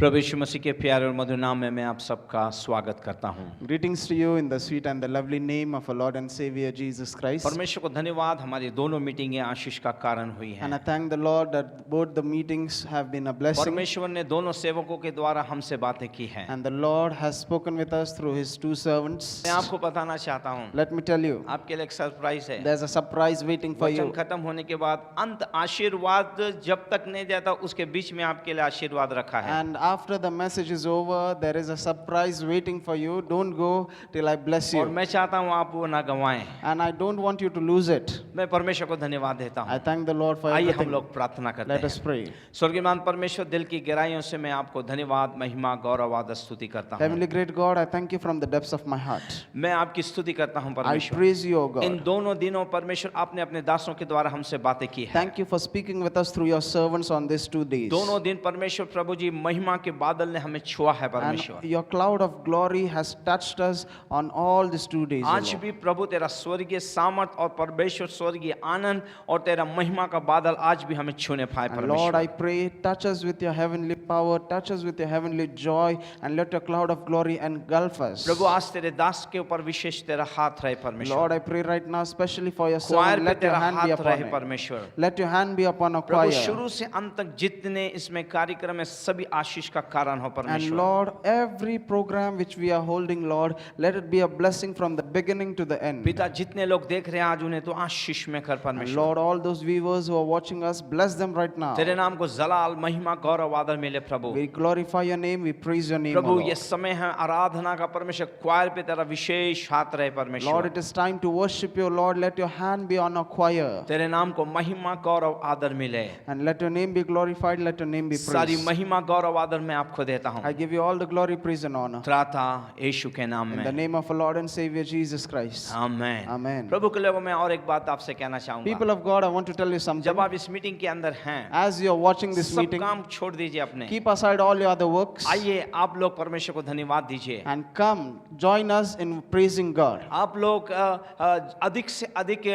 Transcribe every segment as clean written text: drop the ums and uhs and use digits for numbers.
प्रभु यीशु मसीह के प्यारे और मधुर नाम में मैं आप सबका स्वागत करता हूँ। Greetings to you in the sweet and the lovely name of our Lord and Savior Jesus Christ. परमेश्वर को धन्यवाद, हमारी दोनों मीटिंगें आशीष का कारण हुई And I हैं। thank the Lord that both the meetings have been a blessing. परमेश्वर ने दोनों सेवकों के द्वारा हमसे बातें की हैं। And the Lord has spoken with us through His two servants. मैं आपको बताना चाहता हूँ, Let me tell you, आपके लिए एक सरप्राइज है। there's a surprise waiting for वचन you. खत्म होने के बाद अंत आशीर्वाद जब तक नहीं जाता उसके बीच में आपके लिए आशीर्वाद रखा है। And after the message is over, there is a surprise waiting for you. Don't go till I bless और you. मैं चाहता हूँ आप वो ना गंवाएं। And I don't want you to lose it. मैं परमेश्वर को धन्यवाद देता I हूँ। thank the Lord for आइए हम everything. लोग प्रार्थना करते Let us हैं। pray. स्वर्गीयमान परमेश्वर, दिल की गहराइयों से मैं आपको धन्यवाद, महिमा, गौरव, आदर, स्तुति करता हूँ। Heavenly great God, I thank you from the depths of my heart. मैं आपकी स्तुति करता हूँ I परमेश्वर। praise you, O in God. दोनों दिनों परमेश्वर आपने अपने दासों के द्वारा हमसे बातें की है। Thank you for speaking with us through your servants on these 2 days. दोनों दिन परमेश्वर प्रभु जी महिमा के बादल ने हमें छुआ है And परमेश्वर। your cloud of glory has touched us on all these 2 days. O आज Lord. भी प्रभु तेरा स्वर्गीय सामर्थ और परमेश्वर स्वर्गीय आनंद और तेरा महिमा का बादल आज भी हमें छूने पाए And Lord, I परमेश्वर। pray, touch us with your heavenly power, touch us with your heavenly joy, and let your cloud of glory engulf us. प्रभु आज तेरे दास के ऊपर विशेष तेरा हाथ रहे परमेश्वर। Lord, I pray right now, especially for your क्वायर servant, पे let your तेरा hand be हाथ upon रहे it. परमेश्वर। Let your hand be upon our Prabhu choir. शुरू से अंत तक जितने इसमें कार्यक्रम है सभी आशीष का कारण हो And परमेश्वर। Lord, every program which we are holding, Lord, let it be a blessing from the beginning to the end. पिता जितने लोग देख रहे हैं आज उन्हें तो आशीष में कर And परमेश्वर। Lord, all those viewers who are watching us, bless them right now. तेरे नाम को जलाल, महिमा, गौरव, आदर मिले प्रभु। We glorify your name, we praise your name, O प्रभु ये Lord. समय है आराधना का परमेश्वर, क्वायर पे तेरा विशेष हाथ रहे Lord, परमेश्वर। it is time to worship you, Lord. Let your hand be on our choir. तेरे नाम को महिमा, गौरव, आदर मिले। And let your name be glorified, let your name be सारी praised. महिमा, गौरव, आदर मैं आपको देता हूँ। I give you all the glory, praise and honor. त्राता यीशु के नाम In the में। name of our Lord and Savior Jesus Christ. Amen. Amen. प्रभु के लोगों मैं और एक बात आपसे कहना People चाहूँगा। of God, I want to tell you something. जब आप इस मीटिंग के अंदर हैं, As you are watching this सब meeting, काम छोड़ दीजिए अपने। keep aside all your other works आइए आप लोग परमेश्वर को धन्यवाद दीजिए। and come join us in praising God. आप लोग अधिक से अधिक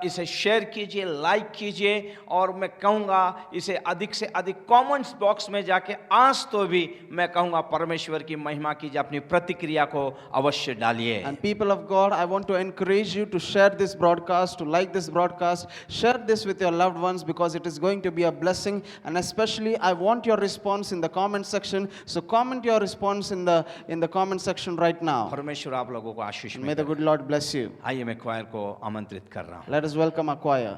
इसे शेयर कीजिए, लाइक कीजिए और मैं कहूँगा इसे अधिक से अधिक कमेंट्स बॉक्स में जाके आज तो भी मैं कहूँगा परमेश्वर की महिमा कीजिए, अपनी प्रतिक्रिया को अवश्य डालिए। And people of God, I want to encourage you to share this broadcast, to like this broadcast, share this with your loved ones because it is going to be a blessing. And especially, I want your response in the comment section. So comment your response in the comment section right now. परमेश्वर आप लोगों को आशीष May में the करे। good Lord bless you. आइए मैं क्वायर को आमंत्रित कर रहा हूँ। Let us welcome our choir.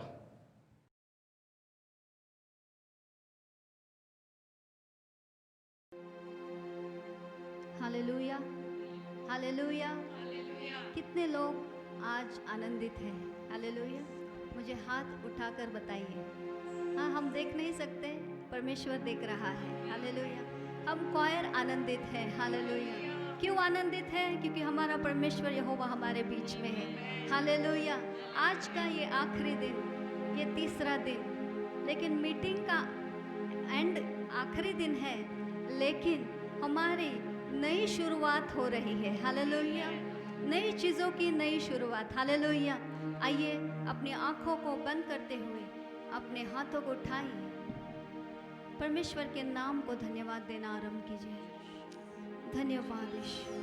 Hallelujah, hallelujah. कितने लोग आज आनंदित हैं? हालेलुया। मुझे हाथ उठाकर बताइए। हाँ, हम देख नहीं सकते, परमेश्वर देख रहा है। हालेलुया। हम क्वायर आनंदित हैं। हालेलुया। क्यों आनंदित हैं? क्योंकि हमारा परमेश्वर यहोवा हमारे बीच में है। हालेलुया। आज का ये आखिरी दिन, ये तीसरा दिन, लेकिन मीटिंग का एंड आखिरी दिन है, लेकिन हमारी नई शुरुआत हो रही है। हालेलुया। नई चीज़ों की नई शुरुआत। हालेलुया। आइए अपनी आँखों को बंद करते हुए अपने हाथों को उठाइए, परमेश्वर के नाम को धन्यवाद देना आरंभ कीजिए। धन्यवाद ईश्वर,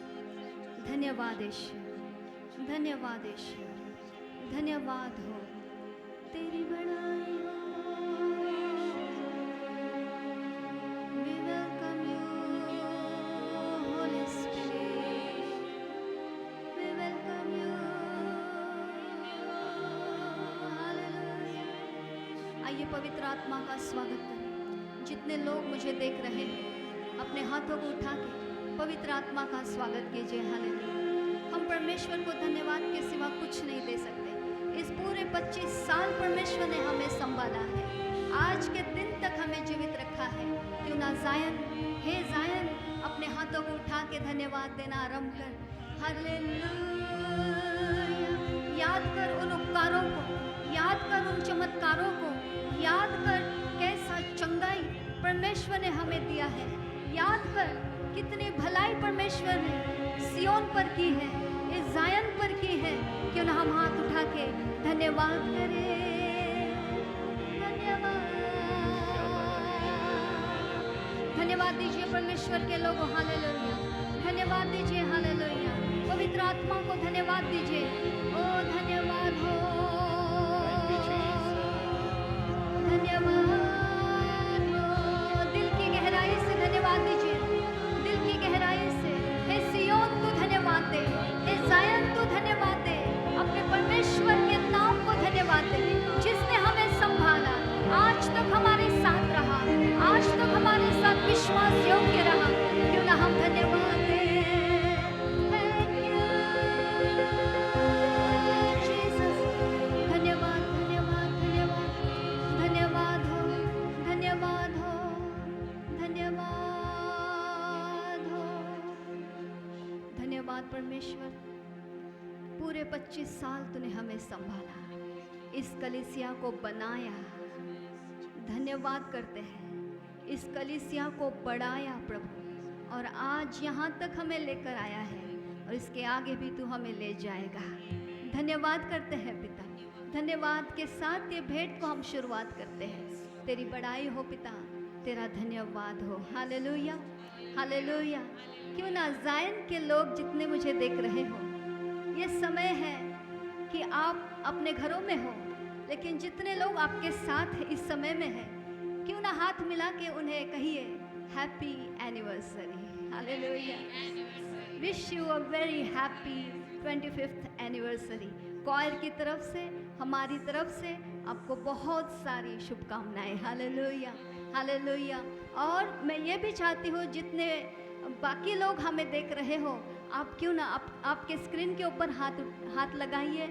धन्यवाद ईश्वर, धन्यवाद ईश्वर, धन्यवाद हो तेरी बड़ाई हो। We welcome you, Holy Spirit. We welcome you. Hallelujah. आइए पवित्र आत्मा का स्वागत करें। जितने लोग मुझे देख रहे हैं, अपने हाथों को उठा के पवित्र आत्मा का स्वागत कीजिए। हालेलुया। हम परमेश्वर को धन्यवाद के सिवा कुछ नहीं दे सकते। इस पूरे 25 साल परमेश्वर ने हमें संभाला है, आज के दिन तक हमें जीवित रखा है। क्यों ना जायन, हे जायन, अपने हाथों को उठा के धन्यवाद देना आरंभ कर। हालेलुया। याद कर उन उपकारों को, याद कर उन चमत्कारों को, याद कर कैसा चंगाई परमेश्वर ने हमें दिया है। याद कर कितनी भलाई परमेश्वर ने सियोन पर की है, इस जायन पर की है। क्यों ना हम हाथ उठा के धन्यवाद करें। धन्यवाद, धन्यवाद धन्यवाद दीजिए परमेश्वर के लोगों, हालेलुया। धन्यवाद दीजिए, हालेलुया। पवित्र आत्मा को धन्यवाद दीजिए। ओ धन्यवाद हो, धन्यवाद हो। दिल की गहराई से धन्यवाद दीजिए, दिल की गहराई से। हे सियोन तू धन्यवाद दे, हे जायन तू धन्यवाद दे, अपने परमेश्वर के नाम को धन्यवाद दे जिसने हमें संभाला, आज तक हमारे साथ रहा, आज तक हमारे साथ विश्वास योग्य रहा। क्यों ना हम धन्यवाद दें। Thank you, Jesus। धन्यवाद, धन्यवाद, धन्यवाद, धन्यवाद हो, धन्यवाद हो, धन्यवाद हो। धन्यवाद परमेश्वर, पूरे 25 साल तूने हमें संभाला, इस कलीसिया को बनाया। धन्यवाद करते हैं, इस कलीसिया को बढ़ाया प्रभु, और आज यहाँ तक हमें लेकर आया है और इसके आगे भी तू हमें ले जाएगा। धन्यवाद करते हैं पिता। धन्यवाद के साथ ये भेंट को हम शुरुआत करते हैं। तेरी बड़ाई हो पिता, तेरा धन्यवाद हो। Hallelujah, hallelujah. क्यों ना जायन के लोग जितने मुझे देख रहे हो, ये समय है कि आप अपने घरों में हो, लेकिन जितने लोग आपके साथ इस समय में हैं, क्यों ना हाथ मिला के उन्हें कहिए happy anniversary. Hallelujah. Wish you a very happy 25th anniversary. Coir की तरफ से, हमारी तरफ से आपको बहुत सारी शुभकामनाएं। Hallelujah, hallelujah. और मैं ये भी चाहती हूँ जितने बाकी लोग हमें देख रहे हो, आप क्यों ना आपके स्क्रीन के ऊपर हाथ लगाइए,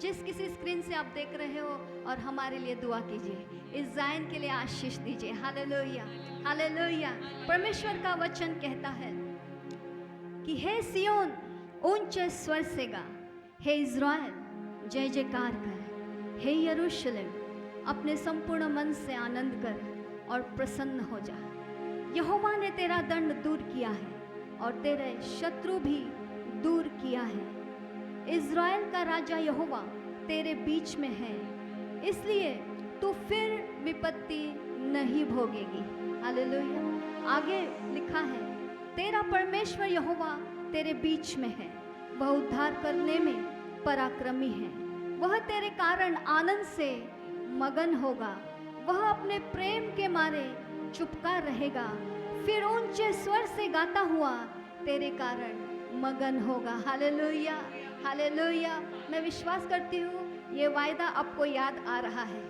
जिस किसी स्क्रीन से आप देख रहे हो, और हमारे लिए दुआ कीजिए, इस जायन के लिए आशीष दीजिए। Hallelujah, hallelujah. परमेश्वर का वचन कहता है कि हे सियोन ऊंचे स्वर से गा, हे इज़राइल जय जयकार कर, हे यरूशलेम अपने संपूर्ण मन से आनंद कर और प्रसन्न हो जा। यहोवा ने तेरा दंड दूर किया है और तेरे शत्रु भी दूर किया है। इज़राइल का राजा यहोवा तेरे बीच में है, इसलिए तू फिर विपत्ति नहीं भोगेगी। हालेलुया। आगे लिखा है, तेरा परमेश्वर यहोवा तेरे बीच में है, वह उद्धार करने में पराक्रमी है। वह तेरे कारण आनंद से मगन होगा, वह अपने प्रेम के मारे चुपका रहेगा, फिर ऊंचे स्वर से गाता हुआ तेरे कारण मगन होगा। Hallelujah, hallelujah. मैं विश्वास करती हूँ ये वायदा आपको याद आ रहा है।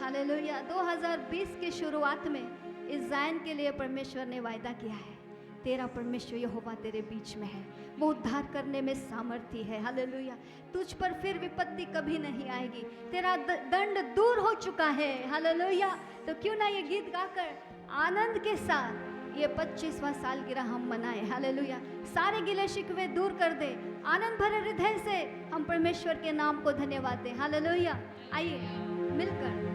हालेलुया। 2020 के शुरुआत में इस जायन के लिए परमेश्वर ने वायदा किया है, तेरा परमेश्वर यहोवा तेरे बीच में है, वो उद्धार करने में सामर्थ्य है। हालेलुया। तुझ पर फिर विपत्ति कभी नहीं आएगी, तेरा दंड दूर हो चुका है। हालेलुया। तो क्यों ना ये गीत गाकर आनंद के साथ ये 25वां सालगिरह हम मनाएं। हालेलुया। सारे गिले शिकवे दूर कर दे, आनंद भरे हृदय से हम परमेश्वर के नाम को धन्यवाद दें। हालेलुया। आइए मिलकर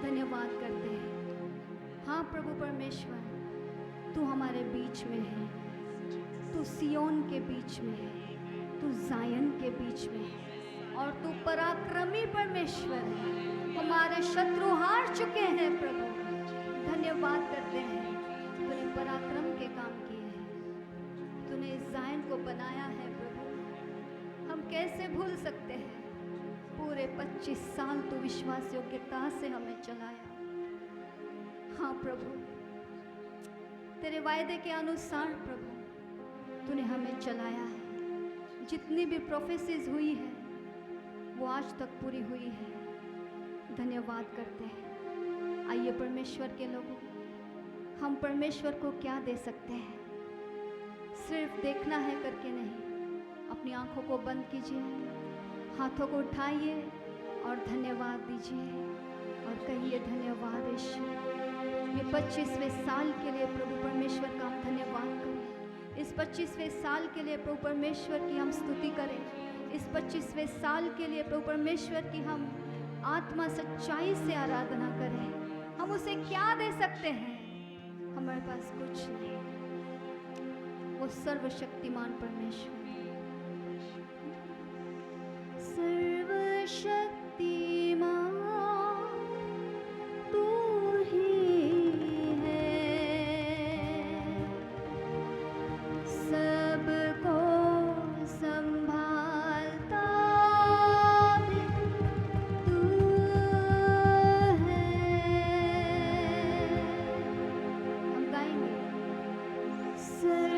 धन्यवाद करते हैं। हाँ प्रभु परमेश्वर, तू हमारे बीच में है, तू सियोन के बीच में है, तू जायन के बीच में है और तू पराक्रमी परमेश्वर है। हमारे शत्रु हार चुके हैं प्रभु, धन्यवाद करते हैं। तूने पराक्रम के काम किए हैं, तूने इस जायन को बनाया है प्रभु। हम कैसे भूल सकते हैं, पूरे 25 साल तू विश्वास योग्यता से हमें चलाया। हाँ प्रभु, तेरे वायदे के अनुसार प्रभु तूने हमें चलाया है। जितनी भी प्रोफेसीज हुई है वो आज तक पूरी हुई है, धन्यवाद करते हैं। आइए परमेश्वर के लोगों, हम परमेश्वर को क्या दे सकते हैं? सिर्फ देखना है करके नहीं, अपनी आंखों को बंद कीजिए, हाथों को उठाइए और धन्यवाद दीजिए और कहिए धन्यवाद यीशु। ये 25वें साल के लिए प्रभु परमेश्वर का हम धन्यवाद करें। इस 25वें साल के लिए प्रभु परमेश्वर की हम स्तुति करें। इस 25वें साल के लिए प्रभु परमेश्वर की हम आत्मा सच्चाई से आराधना करें। हम उसे क्या दे सकते हैं? हमारे पास कुछ नहीं, वो सर्वशक्तिमान परमेश्वर, सर्वशक्तिमान तू ही है, सबको संभालता भी तू है। हम गाएंगे सर्वशक्तिमान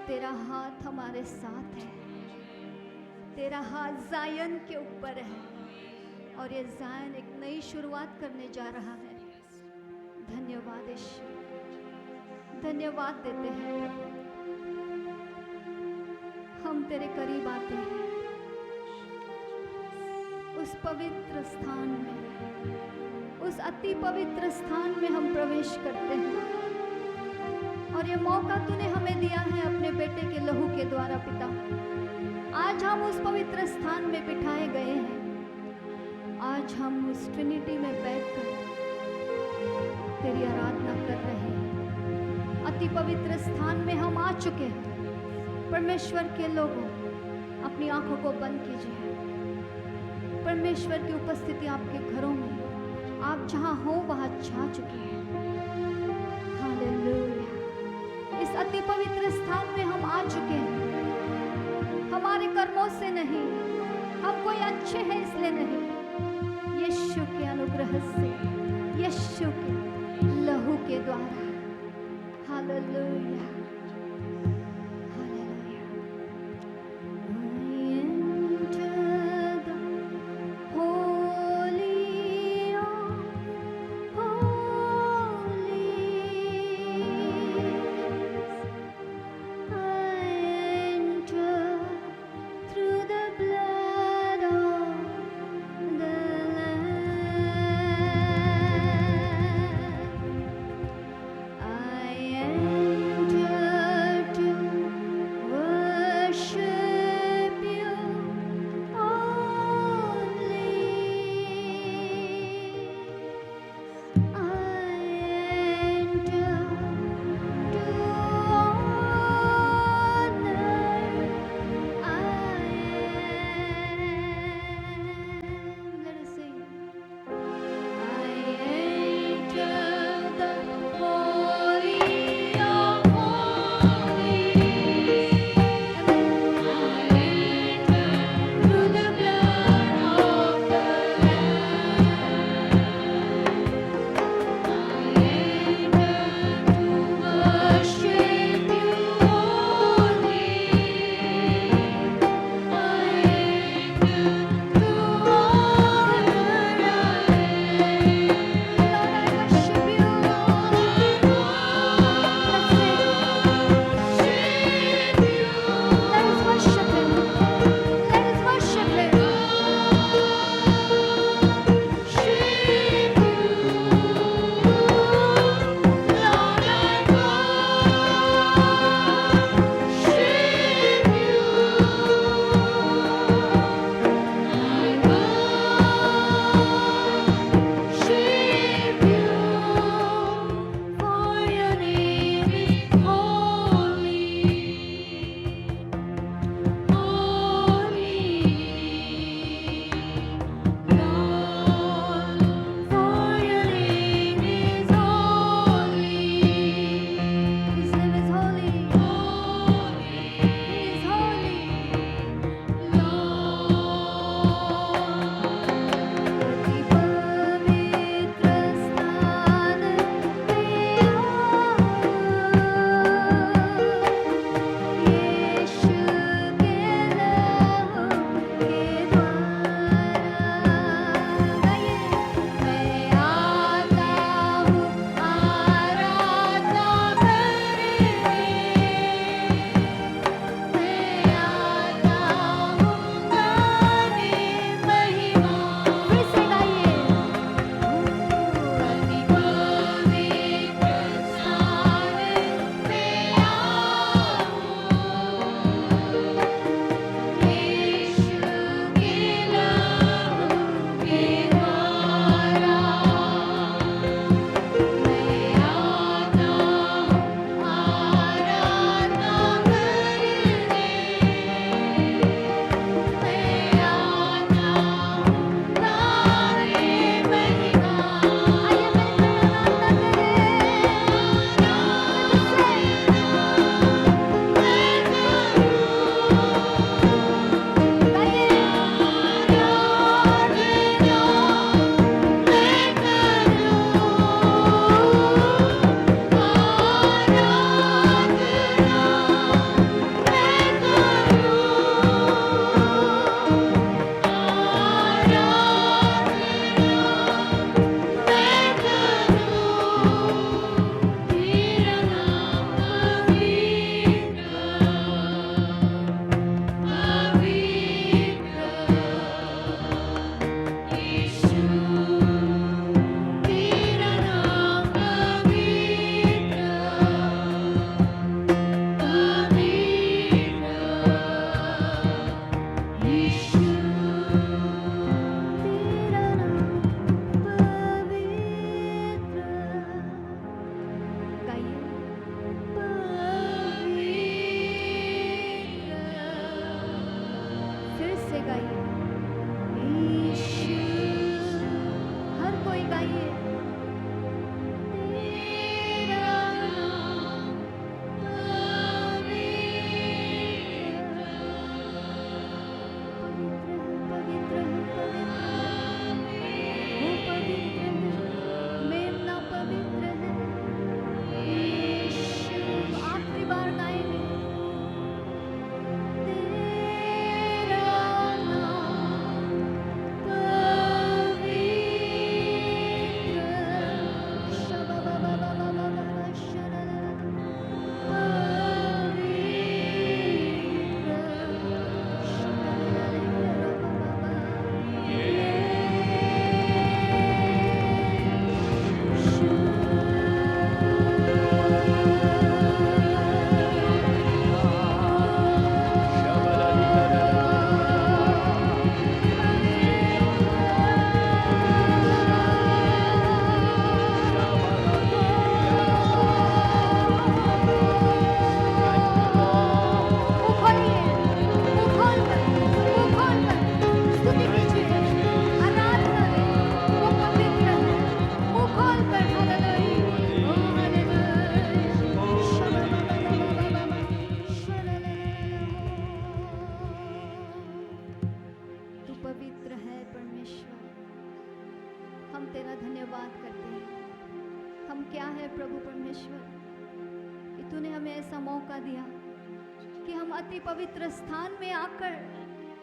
तेरा हाथ हमारे साथ है, तेरा हाथ जायन के ऊपर है और ये जायन एक नई शुरुआत करने जा रहा है। धन्यवाद यीशु, धन्यवाद देते हैं प्रभु। हम तेरे करीब आते हैं, उस पवित्र स्थान में, उस अति पवित्र स्थान में हम प्रवेश करते हैं। और ये मौका तूने हमें दिया है अपने बेटे के लहू के द्वारा पिता। आज हम उस पवित्र स्थान में बिठाए गए हैं। आज हम उस ट्रिनिटी में बैठकर तेरी आराधना कर रहे हैं। अति पवित्र स्थान में हम आ चुके हैं। परमेश्वर के लोगों, अपनी आंखों को बंद कीजिए। परमेश्वर की उपस्थिति आपके घरों में, आप जहां हो वहां छा चुकी है। हालेलुया। इस अति पवित्र स्थान में हम आ चुके हैं, हमारे कर्मों से नहीं, हम कोई अच्छे हैं इसलिए नहीं, यीशु के अनुग्रह से, यीशु के लहू के द्वारा। Hallelujah, hallelujah. I enter the holy of holies. I enter through the blood of the Lamb. I enter क्या है प्रभु परमेश्वर कि तूने हमें ऐसा मौका दिया कि हम अति पवित्र स्थान में आकर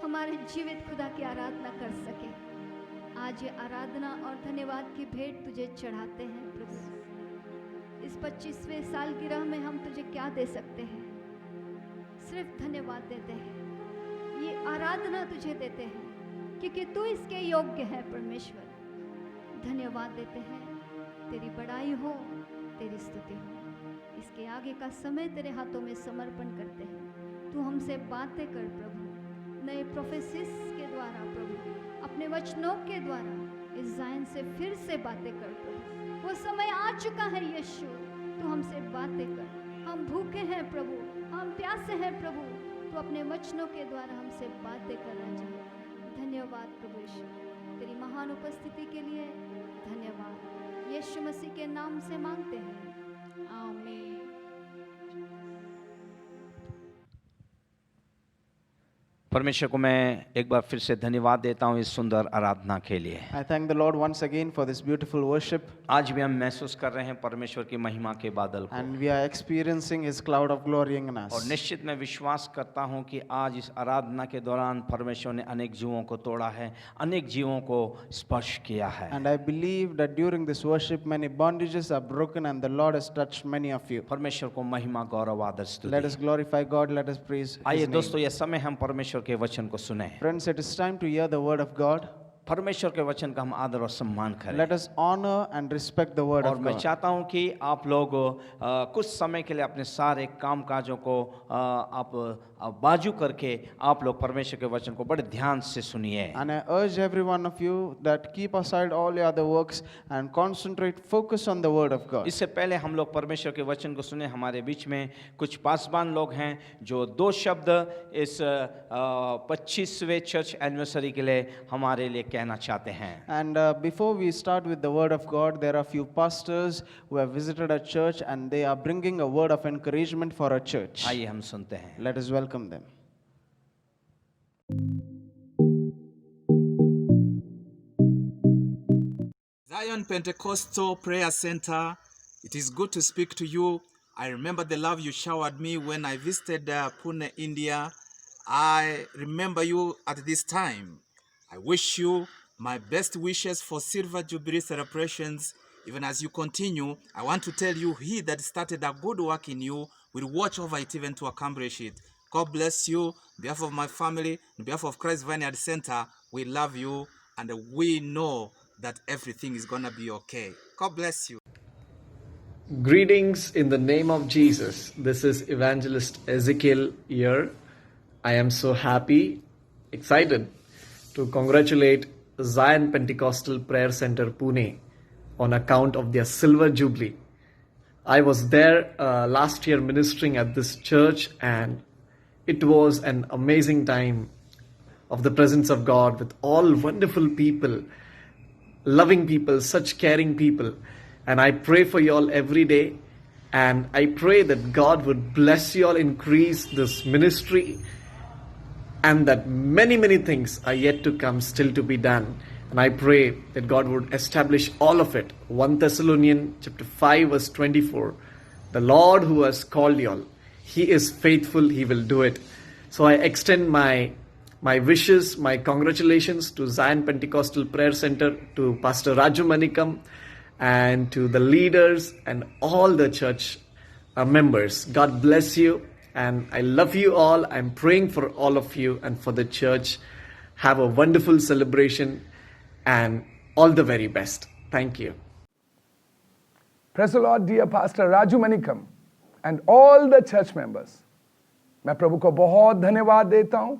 हमारे जीवित खुदा की आराधना कर सके। आज ये आराधना और धन्यवाद की भेंट तुझे चढ़ाते हैं प्रभु। इस 25वें सालगिरह में हम तुझे क्या दे सकते हैं? सिर्फ धन्यवाद देते हैं, ये आराधना तुझे देते हैं क्योंकि तू इसके योग्य है परमेश्वर। धन्यवाद देते हैं, तेरी बड़ाई हो, तेरी स्तुति हो। इसके आगे का समय तेरे हाथों में समर्पण करते हैं। तू हमसे बातें कर प्रभु, नए प्रोफेसिस के द्वारा प्रभु, अपने वचनों के द्वारा इस ज़ायन से फिर से बातें कर प्रभु। वो समय आ चुका है यीशु, तू हमसे बातें कर। हम भूखे हैं प्रभु, हम प्यासे हैं प्रभु, तू अपने वचनों के द्वारा हमसे बातें करना चाहे। धन्यवाद प्रभु यीशु, तेरी महान उपस्थिति के लिए धन्यवाद। यीशु मसीह के नाम से मांगते हैं, आमीन। परमेश्वर को मैं एक बार फिर से धन्यवाद देता हूँ इस सुंदर आराधना के लिए। I thank the Lord once again for this beautiful worship, आज भी हम महसूस कर रहे हैं परमेश्वर की महिमा के बादल को, and we are experiencing His cloud of glory in और us. निश्चित मैं विश्वास करता हूँ कि आज इस आराधना के दौरान परमेश्वर ने अनेक जीवों को तोड़ा है, अनेक जीवों को स्पर्श किया है। And I believe that during this worship, many bondages are broken, and the Lord has touched many of you. परमेश्वर को महिमा गौरव आदर Let स्तुति। us glorify God. Let us praise आइए His name. दोस्तों, यह समय हम परमेश्वर के वचन को सुने। Friends, it is time to hear the word of God. परमेश्वर के वचन का हम आदर और सम्मान करें। Let us honor and respect the word और of मैं God. चाहता हूं कि आप लोग कुछ समय के लिए अपने सारे काम काजों को आप बाजू करके आप लोग परमेश्वर के वचन को बड़े ध्यान से सुनिए। And I urge every one of you that keep aside all your other works and concentrate, focus on the word of God. इससे पहले हम लोग परमेश्वर के वचन को सुने। हमारे बीच में कुछ पासवान लोग हैं जो 2 शब्द इस 25वें चर्च एनिवर्सरी के लिए हमारे लिए कहना चाहते हैं। And before we start with the word of God, there are few pastors who have visited our church, and they are bringing a word of encouragement for our church. आइए हम सुनते हैं। Let us welcome them. Zion Pentecostal Prayer Center, it is good to speak to you. I remember the love you showered me when I visited Pune, India. I remember you at this time. I wish you my best wishes for Silver Jubilee celebrations. Even as you continue, I want to tell you, he that started a good work in you will watch over it even to accomplish it. God bless you. On behalf of my family, on behalf of Christ Vineyard Center, we love you and we know that everything is going to be okay. God bless you. Greetings in the name of Jesus. This is Evangelist Ezekiel here. I am so happy, excited to congratulate Zion Pentecostal Prayer Center Pune on account of their Silver Jubilee. I was there last year ministering at this church, and it was an amazing time of the presence of God with all wonderful people, loving people, such caring people. And I pray for you all every day, and I pray that God would bless you all, increase this ministry, and that many things are yet to come, still to be done. And I pray that God would establish all of it. 1 Thessalonians chapter 5 verse 24. The Lord who has called you all, He is faithful, He will do it. So I extend my wishes, my congratulations to Zion Pentecostal Prayer Center, to Pastor Raju Manikam, and to the leaders and all the church members. God bless you, and I love you all. I'm praying for all of you and for the church. Have a wonderful celebration and all the very best. Thank you. Praise the Lord, dear Pastor Raju Manikam and all the church members. मैं प्रभु को बहुत धन्यवाद देता हूं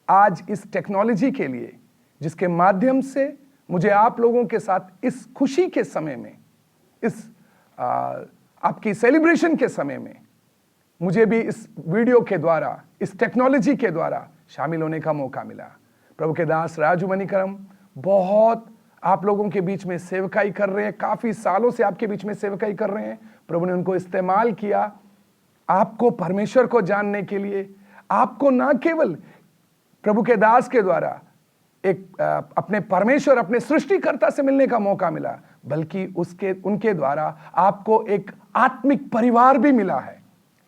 आज इस technology के लिए, जिसके माध्यम से मुझे आप लोगों के साथ इस खुशी के समय में, इस आपकी सेलिब्रेशन के समय में मुझे भी इस वीडियो के द्वारा, इस टेक्नोलॉजी के द्वारा शामिल होने का मौका मिला। प्रभु के दास राजू मणिकरम बहुत आप लोगों के बीच में सेवकाई कर रहे हैं, काफ़ी सालों से आपके बीच में सेवकाई कर रहे हैं। प्रभु ने उनको इस्तेमाल किया आपको परमेश्वर को जानने के लिए, आपको ना केवल प्रभु के दास के द्वारा एक अपने परमेश्वर, अपने सृष्टिकर्ता से मिलने का मौका मिला, बल्कि उनके द्वारा आपको एक आत्मिक परिवार भी मिला है।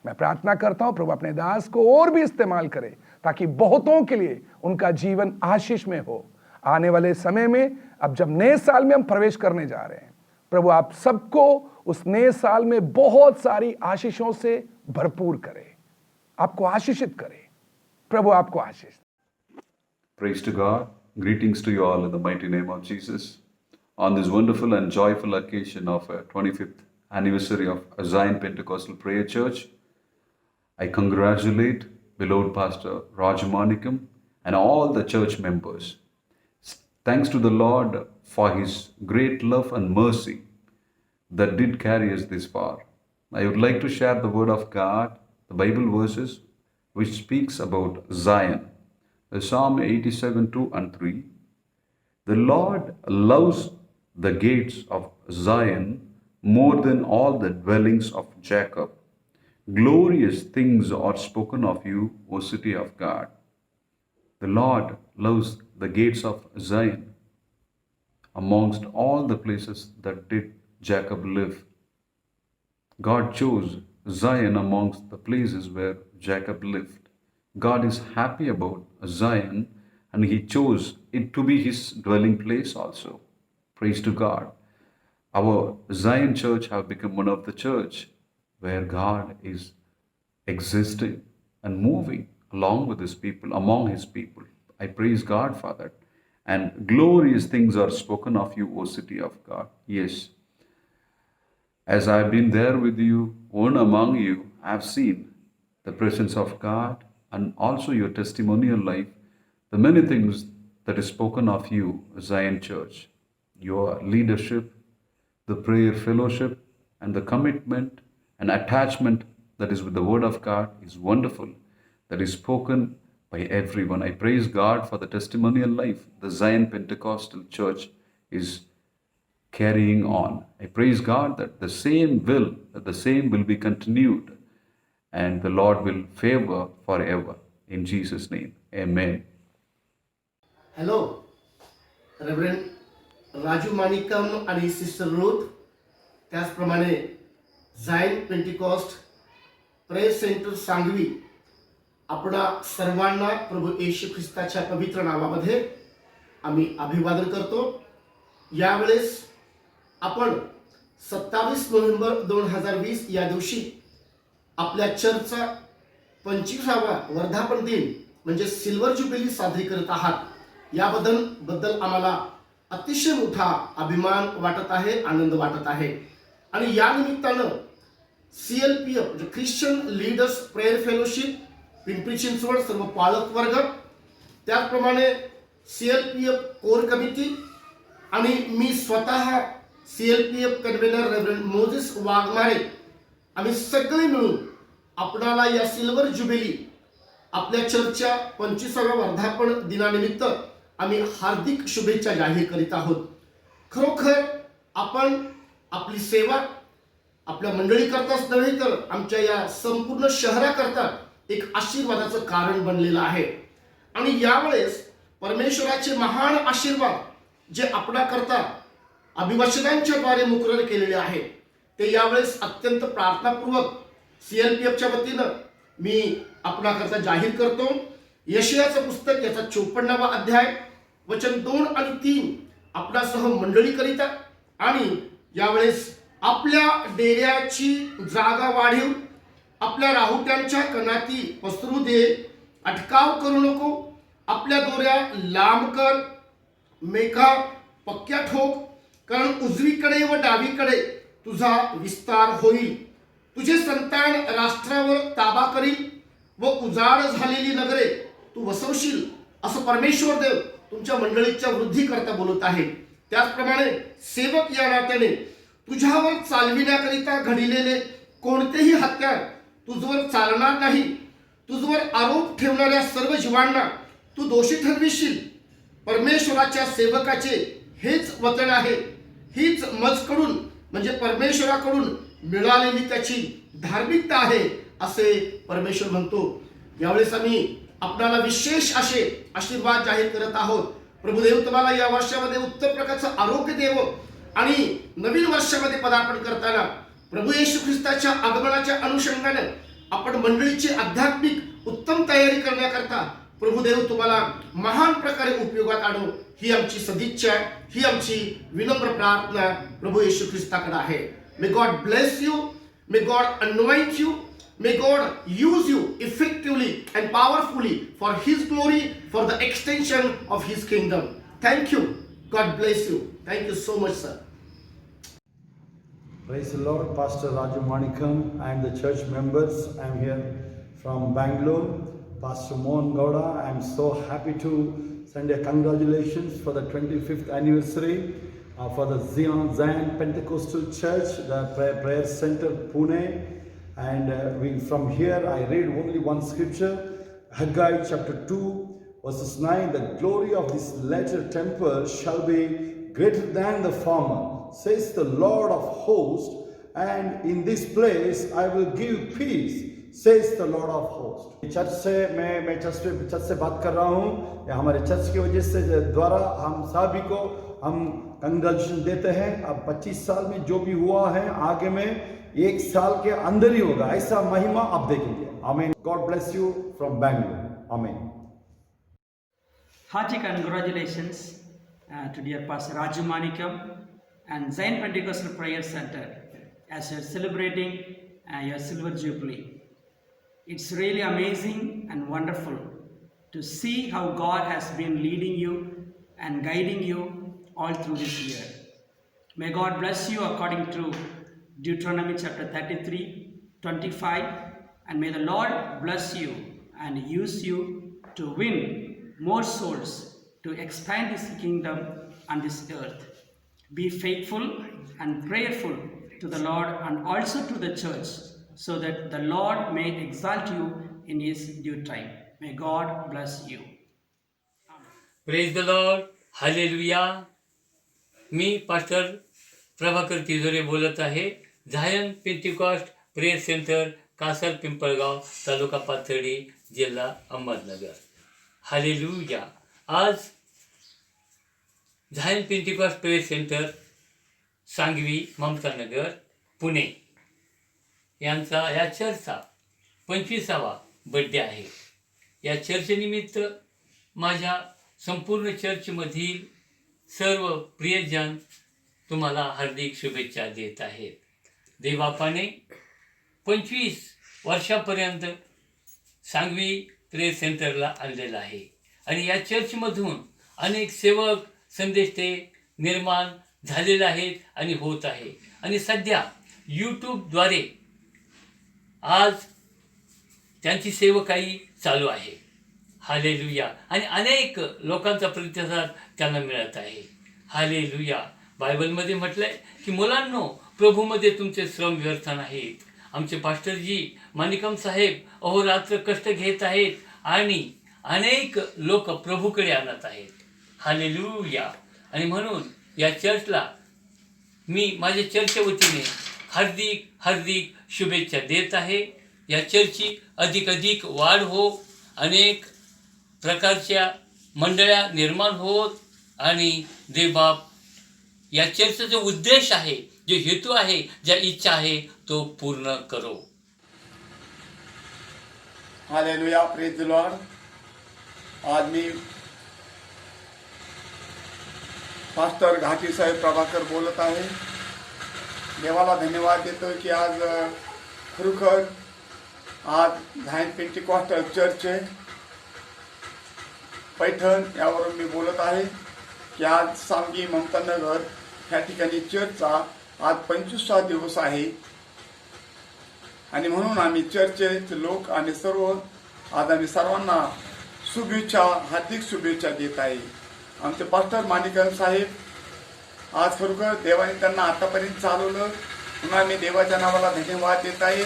मैं प्रार्थना करता हूं प्रभु अपने दास को और भी इस्तेमाल करे ताकि बहुतों के लिए उनका जीवन आशीष में हो। आने वाले समय में अब जब नए साल में हम प्रवेश करने जा रहे हैं, प्रभु आप सबको उस नए साल में बहुत सारी आशीषों से भरपूर करे, आपको आशीषित करे। प्रभु आपको आशीष। Praise to God. Greetings to you all in the mighty name of Jesus. On this wonderful and joyful occasion of a 25th anniversary of Zion Pentecostal Prayer Church, I congratulate beloved Pastor Rajamanikam and all the church members. Thanks to the Lord for His great love and mercy that did carry us this far. I would like to share the word of God, the Bible verses which speaks about Zion. Psalm 87, 2 and 3. The Lord loves the gates of Zion more than all the dwellings of Jacob. Glorious things are spoken of you, O city of God. The Lord loves the gates of Zion amongst all the places that did Jacob live. God chose Zion amongst the places where Jacob lived. God is happy about Zion and He chose it to be His dwelling place also. Praise to God. Our Zion church have become one of the church where God is existing and moving along with His people, among His people. I praise God for that. And glorious things are spoken of you, O city of God. Yes. As I have been there with you, one among you, I have seen the presence of God and also your testimonial life, the many things that is spoken of you, Zion Church, your leadership, the prayer fellowship, and the commitment and attachment that is with the Word of God is wonderful, that is spoken by everyone. I praise God for the testimonial life the Zion Pentecostal Church is carrying on. I praise God that the same will be continued and the Lord will favor forever. In Jesus' name, amen. Hello, Reverend Raju Manickam आणि sister Ruth, त्याचप्रमाणे झायन Pentecost prayer centre Sangvi, आपणा सर्वांना प्रभू येशू ख्रिस्ताच्या पवित्र नावामध्ये आम्ही अभिवादन करतो। यावेळेस आपण 27 नोव्हेंबर 2020 या दिवशी आपल्या चर्चचा 25वा वर्धापन दिन म्हणजे सिल्वर जुबिली साजरी करत आहात। याबद्दल आम्हाला अतिशय मोठा अभिमान वाटत आहे, आनंद वाटत आहे। आणि या निमित्तानं CLPF म्हणजे Christian leaders prayer fellowship Pimpri Chinchwad सर्व पालक वर्ग, त्याचप्रमाणे CLPF कोर कमिटी आणि मी स्वतः CLPF convener reverend Moses Waghmare, आम्ही सगळे मिळून आपणाला या सिल्वर जुबिली आपल्या चर्चच्या 25व्या वर्धापन दिनानिमित्त आम्ही हार्दिक शुभेच्छा जाहीर करीत आहोत। खरोखर आपण आपली सेवा आपल्या मंडळीकरताच नव्हे तर आमच्या या संपूर्ण शहराकरता एक आशीर्वादाचं कारण बनलेलं आहे। आणि यावेळेस परमेश्वराचे महान आशीर्वाद जे आपणाकरता अभिवचनांच्या द्वारे मुकरर केलेले आहे ते यावेळेस अत्यंत प्रार्थनापूर्वक CLPFच्या वतीनं मी आपणाकरता जाहीर करतो। यशायाचं पुस्तक याचा 54वा अध्याय वचन 2 आणि 3 आपणासह मंडळी करिता आणि यावेळेस आपल्या डेऱ्याची जागा वाढीव, आपल्या राहुट्यांच्या कणाती पसरू दे, अटकाव करू नको, आपल्या दोऱ्या लांब कर, मेघा पक्क्या ठोक, कारण उजवीकडे व डावीकडे तुझा विस्तार होईल। तुझे संतान राष्ट्रावर ताबा करील व उजाड झालेली नगरे तू वसवशील, असं परमेश्वर देव तुमच्या मंडळीच्या वृद्धी करता बोलत आहे। त्याचप्रमाणे सेवक या नात्याने तुझ्यावर चालविण्याकरिता घडलेले कोणतेही हत्यार तुझवर चालणार नाही। तुझवर आरोप ठेवणाऱ्या सर्व जीवांना तू दोषी ठरविशील। परमेश्वराच्या सेवकाचे हेच वचन आहे, हीच मजकडून म्हणजे परमेश्वराकडून मिळालेली त्याची धार्मिकता आहे असे परमेश्वर म्हणतो। यावेळेस आम्ही आपल्याला विशेष असे आशीर्वाद जाहीर करत आहोत। प्रभुदेव तुम्हाला या वर्षामध्ये उत्तम प्रकारचं आरोग्य देवो आणि नवीन वर्षामध्ये पदार्पण करताना प्रभू येशू ख्रिस्ताच्या आगमनाच्या अनुषंगाने आपण मंडळीची आध्यात्मिक उत्तम तयारी करण्याकरता प्रभुदेव तुम्हाला महान प्रकारे उपयोगात आणू ही आमची सदिच्छा, ही आमची विनम्र प्रार्थना प्रभू येशू ख्रिस्ताकडे आहे. मे God bless you, may God anoint you, may God use you effectively and powerfully for his glory, for the extension of his kingdom. Thank you. God bless you. Thank you so much, sir. Praise the Lord, Pastor Raju Manikam and the church members. I'm here from Bangalore. Pastor Mohan Gowda, I'm so happy to send a congratulations for the 25th anniversary for the Zion Pentecostal Church, the prayer center, Pune. And from here I read only one scripture, Haggai chapter 2 verses 9. The glory of this latter temple shall be greater than the former, says the Lord of hosts, and in this place I will give peace, says the Lord of hosts. Church से मैं church से बात कर रहा हूँ. हमारे church की वजह से द्वारा हम सभी को हम कंग्रेचुलेशन देते हैं. अब 25 साल में जो भी हुआ है आगे में 1 साल के अंदर ही होगा, ऐसा महिमा आप देखेंगे. आमीन. God bless you from Bangalore. आमीन. Hearty congratulations to dear Pastor Raju Manikam and Zion Pentecostal Prayer Center as you're celebrating your silver jubilee. It's really amazing and wonderful to see how God has been leading you and guiding you all through this year. May God bless you according to Deuteronomy chapter 33, 25, and may the Lord bless you and use you to win more souls to expand his kingdom on this earth. Be faithful and prayerful to the Lord and also to the church, so that the Lord may exalt you in his due time. May God bless you. Praise the Lord. Hallelujah. मी pastor Prabhakar Tijore बोलत आहे. Zion Pentecost prayer centre, Kasar Pimpalgaon, तालुका पाथर्डी, जिल्हा Ahmednagar. Hallelujah. आज Zion Pentecost prayer centre Sangvi, Mamatanagar, Pune यांचा या चर्चचा 25वा बड्डे आहे. या चर्चेनिमित्त माझ्या संपूर्ण चर्चमधील सर्व प्रियजन तुम्हाला हार्दिक शुभेच्छा देत आहेत. देवबापाने 25 वर्षापर्यंत सांगवी प्रेयर सेंटरला आणलेलं आहे आणि या चर्चमधून अनेक सेवक संदेश ते निर्माण झालेले आहेत आणि होत आहे. आणि सध्या यूट्यूबद्वारे आज त्यांची सेवकाई चालू आहे. हालेलुया. आणि अनेक लोकांचा प्रतिसाद त्यांना मिळत आहे. हालेलुया. बायबलमध्ये म्हटलंय की मुलांनो, प्रभूमध्ये तुमचे श्रम व्यर्थ नाहीत. आमचे पास्टरजी मानिकम साहेब अहोरात्र कष्ट घेत आहेत आणि अनेक लोक प्रभूकडे आणत आहेत. हालेलुया. आणि म्हणून या चर्चला मी माझ्या चर्चच्या वतीने हार्दिक हार्दिक शुभेच्छा देत आहे. या चर्चची अधिक वाढ हो, अनेक प्रकारच्या मंडळ्या निर्माण होत आणि देवबाप या चर्चचा जो उद्देश आहे, जो हेतू आहे, ज्या इच्छा आहे तो पूर्ण करो. हालेलुया. Praise the Lord. आज मी पास्टर घाटी साहेब प्रभाकर बोलत आहे. देवाला धन्यवाद देतो की आज खरोखर आज झायन पेंटिकॉस्टल चर्च पैठण यावरून मी बोलत आहे की आज सांगी ममतानगर ह्या ठिकाणी चर्चचा आज 25वा दिवस आहे आणि म्हणून आम्ही चर्चेचे लोक आणि सर्व आज आम्ही सर्वांना शुभेच्छा, हार्दिक शुभेच्छा देत आहे. आमचे पास्टर मानिकम साहेब आज खरोखर देवाने त्यांना आतापर्यंत चालवलं. पुन्हा मी देवाच्या नावाला धन्यवाद देत आहे.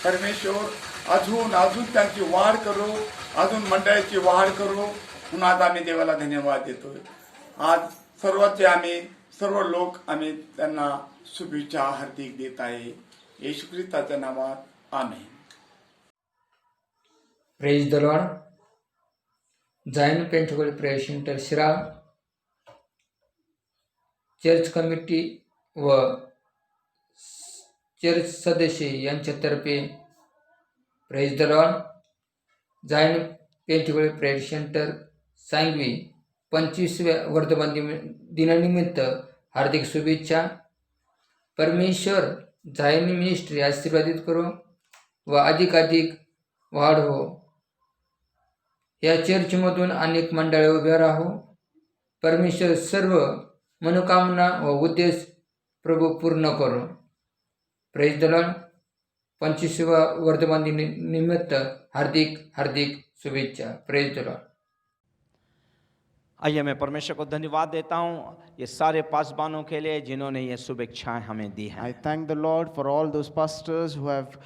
परमेश्वर अजून त्यांची वाढ करो, अजून मंडळाची वाढ करो. पुन्हा आज आम्ही देवाला धन्यवाद देतोय. आज सर्व लोक आम्ही त्यांना शुभेच्छा हार्दिक देत आहे. येशू ख्रिस्ताच्या नावात amen. Praise the lord. Zion Pentecostal prayer centre Shiral church committee व चर्च सदस्य यांच्यातर्फे praise the lord Zion Pentecostal prayer centre Sangvi 25व्या वर्धमान दिनानिमित्त हार्दिक शुभेच्छा. परमेश्वर जायन मिनिस्ट्री आशीर्वादित करो व अधिकाधिक वाढवो. या चर्चमधून अनेक मंडळे उभ्या राहो. परमेश्वर सर्व मनोकामना व उद्देश प्रभू पूर्ण करो. Praise the lord. 25व्या वर्धमान दिनानिमित्त हार्दिक हार्दिक शुभेच्छा. Praise the lord. आइए मैं परमेश्वर को धन्यवाद देता हूँ ये सारे पासबानों के लिए जिन्होंने ये शुभेच्छाएं हमें दी हैं. I thank the Lord for all those pastors who have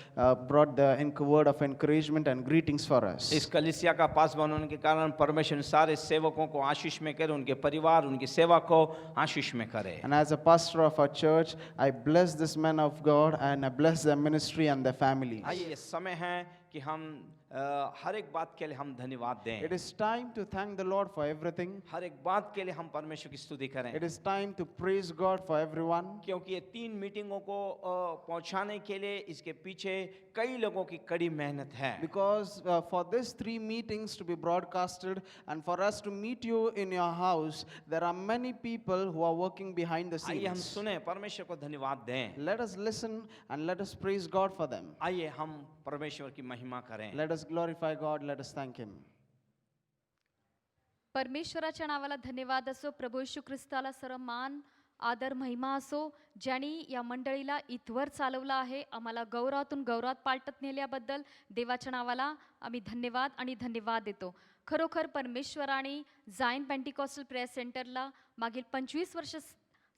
brought the word of encouragement and greetings for us. इस कलीसिया का पासबान होने के कारण परमेश्वर सारे सेवकों को आशीष में करे, उनके परिवार उनकी सेवा को आशीष में करे. And as a pastor of our church, I bless this man of God and I bless their ministry and their families. आइए ये समय है कि हम हर एक बात के लिए हम धन्यवाद दें. It is time to thank the Lord for everything. हर एक बात के लिए हम परमेश्वर की स्तुति करें. It is time to praise God for everyone. क्योंकि ये 3 मीटिंगों को पहुंचाने के लिए इसके पीछे कई लोगों की कड़ी मेहनत है. Because for these 3 meetings to be broadcasted and for us to meet you in your house, there are many people who are working behind the आइए हम scenes. सुने, परमेश्वर को धन्यवाद दें. Let us listen and let us praise God for them. आइए हम परमेश्वर की महिमा करें. Let us glorify God, let us thank Him. परमेश्वराच्या नावाला धन्यवाद असो. प्रभू येशू ख्रिस्ताला सर्व मान आदर महिमा असो. ज्यांनी या मंडळीला इथवर चालवलं आहे, आम्हाला गौरवातून गौरवात पालटत नेल्याबद्दल देवाच्या नावाला आम्ही धन्यवाद आणि धन्यवाद देतो. खरोखर परमेश्वराने जायन पेंटिकॉस्टल प्रेयर सेंटरला मागील 25 वर्ष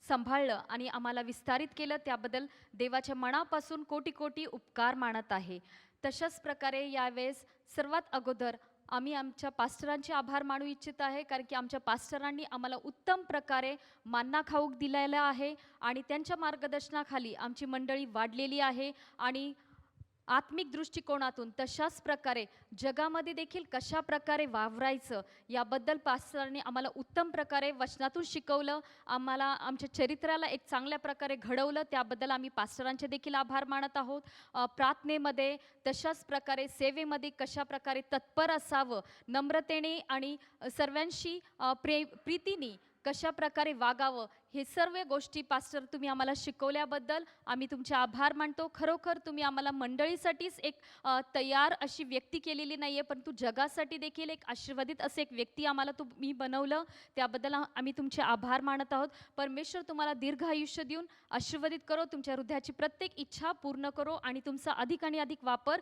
सांभाळलं आणि आम्हाला विस्तारित केलं, त्याबद्दल देवाच्या मनापासून कोटी कोटी उपकार मानत आहे. तशाच प्रकारे यावेळेस सर्वात अगोदर आम्ही आमच्या पास्टरांचे आभार मानू इच्छित आहे, कारण की आमच्या पास्टरांनी आम्हाला उत्तम प्रकारे मान्ना खाऊक दिलेला आहे आणि त्यांच्या मार्गदर्शनाखाली आमची मंडळी वाढलेली आहे. आणि आत्मिक दृष्टिकोनातून तशाच प्रकारे जगामध्ये देखील कशा प्रकारे वावरायचं याबद्दल पास्टरांनी आम्हाला उत्तम प्रकारे वचनातून शिकवलं, आम्हाला आमच्या चरित्राला एक चांगल्या प्रकारे घडवलं, त्याबद्दल आम्ही पास्टरांचे देखील आभार मानत आहोत. प्रार्थनेमध्ये तशाच प्रकारे सेवेमध्ये कशा प्रकारे तत्पर असावं, नम्रतेने आणि सर्वांशी प्रीतीने कशा प्रकारे वागावं, हे सर्व गोष्टी पास्टर तुम्ही आम्हाला शिकवल्याबद्दल आम्ही तुमचे आभार मानतो. खरोखर तुम्ही आम्हाला मंडळीसाठीच एक तयार अशी व्यक्ती केलेली नाही आहे, परंतु जगासाठी देखील एक आशीर्वादित असे एक व्यक्ती आम्हाला तुम्ही बनवलं, त्याबद्दल आम्ही तुमचे आभार मानत आहोत. परमेश्वर तुम्हाला दीर्घ आयुष्य देऊन आशीर्वादित करो, तुमच्या हृदयाची प्रत्येक इच्छा पूर्ण करो आणि तुमचा अधिक आणि अधिक वापर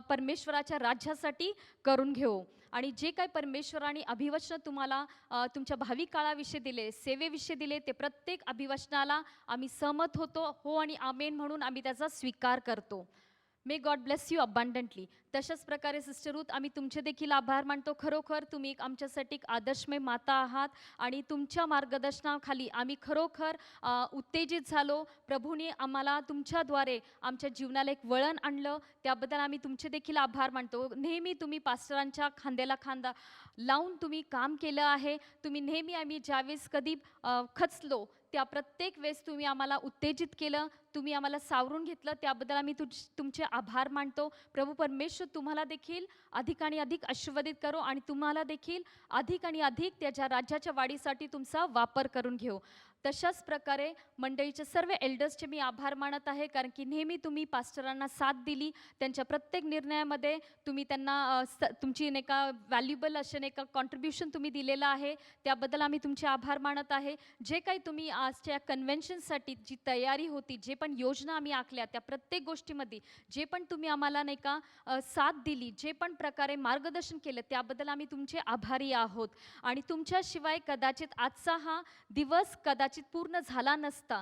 परमेश्वराच्या राज्यासाठी करून घेऊ. आणि जे काही परमेश्वराने अभिवचन तुम्हाला तुमच्या भावी काळाविषयी दिले, सेवेविषयी दिले, ते प्रत्येक अभिवचनाला आम्ही सहमत होतो. हो आणि आमेन म्हणून आम्ही त्याचा स्वीकार करतो. May God bless you abundantly. तशाच प्रकारे सिस्टर रूथ, आम्ही तुमचे देखील आभार मानतो. खरोखर तुम्ही एक आमच्यासाठी एक आदर्शमय माता आहात आणि तुमच्या मार्गदर्शनाखाली आम्ही खरोखर उत्तेजित झालो. प्रभूने आम्हाला तुमच्याद्वारे आमच्या जीवनाला एक वळण आणलं, त्याबद्दल आम्ही तुमचे देखील आभार मानतो. नेहमी तुम्ही पास्टरांच्या खांद्याला खांदा लावून तुम्ही काम केलं आहे. तुम्ही नेहमी आम्ही ज्यावेळेस कधी खचलो त्या प्रत्येक वेळेस तुम्ही आम्हाला उत्तेजित केलं, तुम्ही आम्हाला सावरून घेतलं, त्याबद्दल आम्ही तुमचे आभार मानतो. प्रभू परमेश्वर तुम्हाला देखील अधिक आणि अधिक आशीर्वादित करो आणि तुम्हाला देखील अधिक आणि अधिक त्याच्या राज्याच्या वाढीसाठी तुमचा वापर करून घेऊ. तशाच प्रकारे मंडळीच्या सर्व एल्डर्सचे मी आभार मानत आहे, कारण की नेहमी तुम्ही पास्टरांना साथ दिली, त्यांच्या प्रत्येक निर्णयामध्ये तुम्ही त्यांना तुमची नाही का व्हॅल्युबल असे नाही का कॉन्ट्रीब्युशन तुम्ही दिलेलं आहे, त्याबद्दल आम्ही तुमचे आभार मानत आहे. जे काही तुम्ही आजच्या कन्व्हेन्शनसाठी जी तयारी होती, जे पण योजना आम्ही आखल्या, त्या प्रत्येक गोष्टीमध्ये जे पण तुम्ही आम्हाला नाही का साथ दिली, जे पण प्रकारे मार्गदर्शन केलं, त्याबद्दल आम्ही तुमचे आभारी आहोत. आणि तुमच्याशिवाय कदाचित आजचा हा दिवस कदाचित पूर्ण झाला नसता.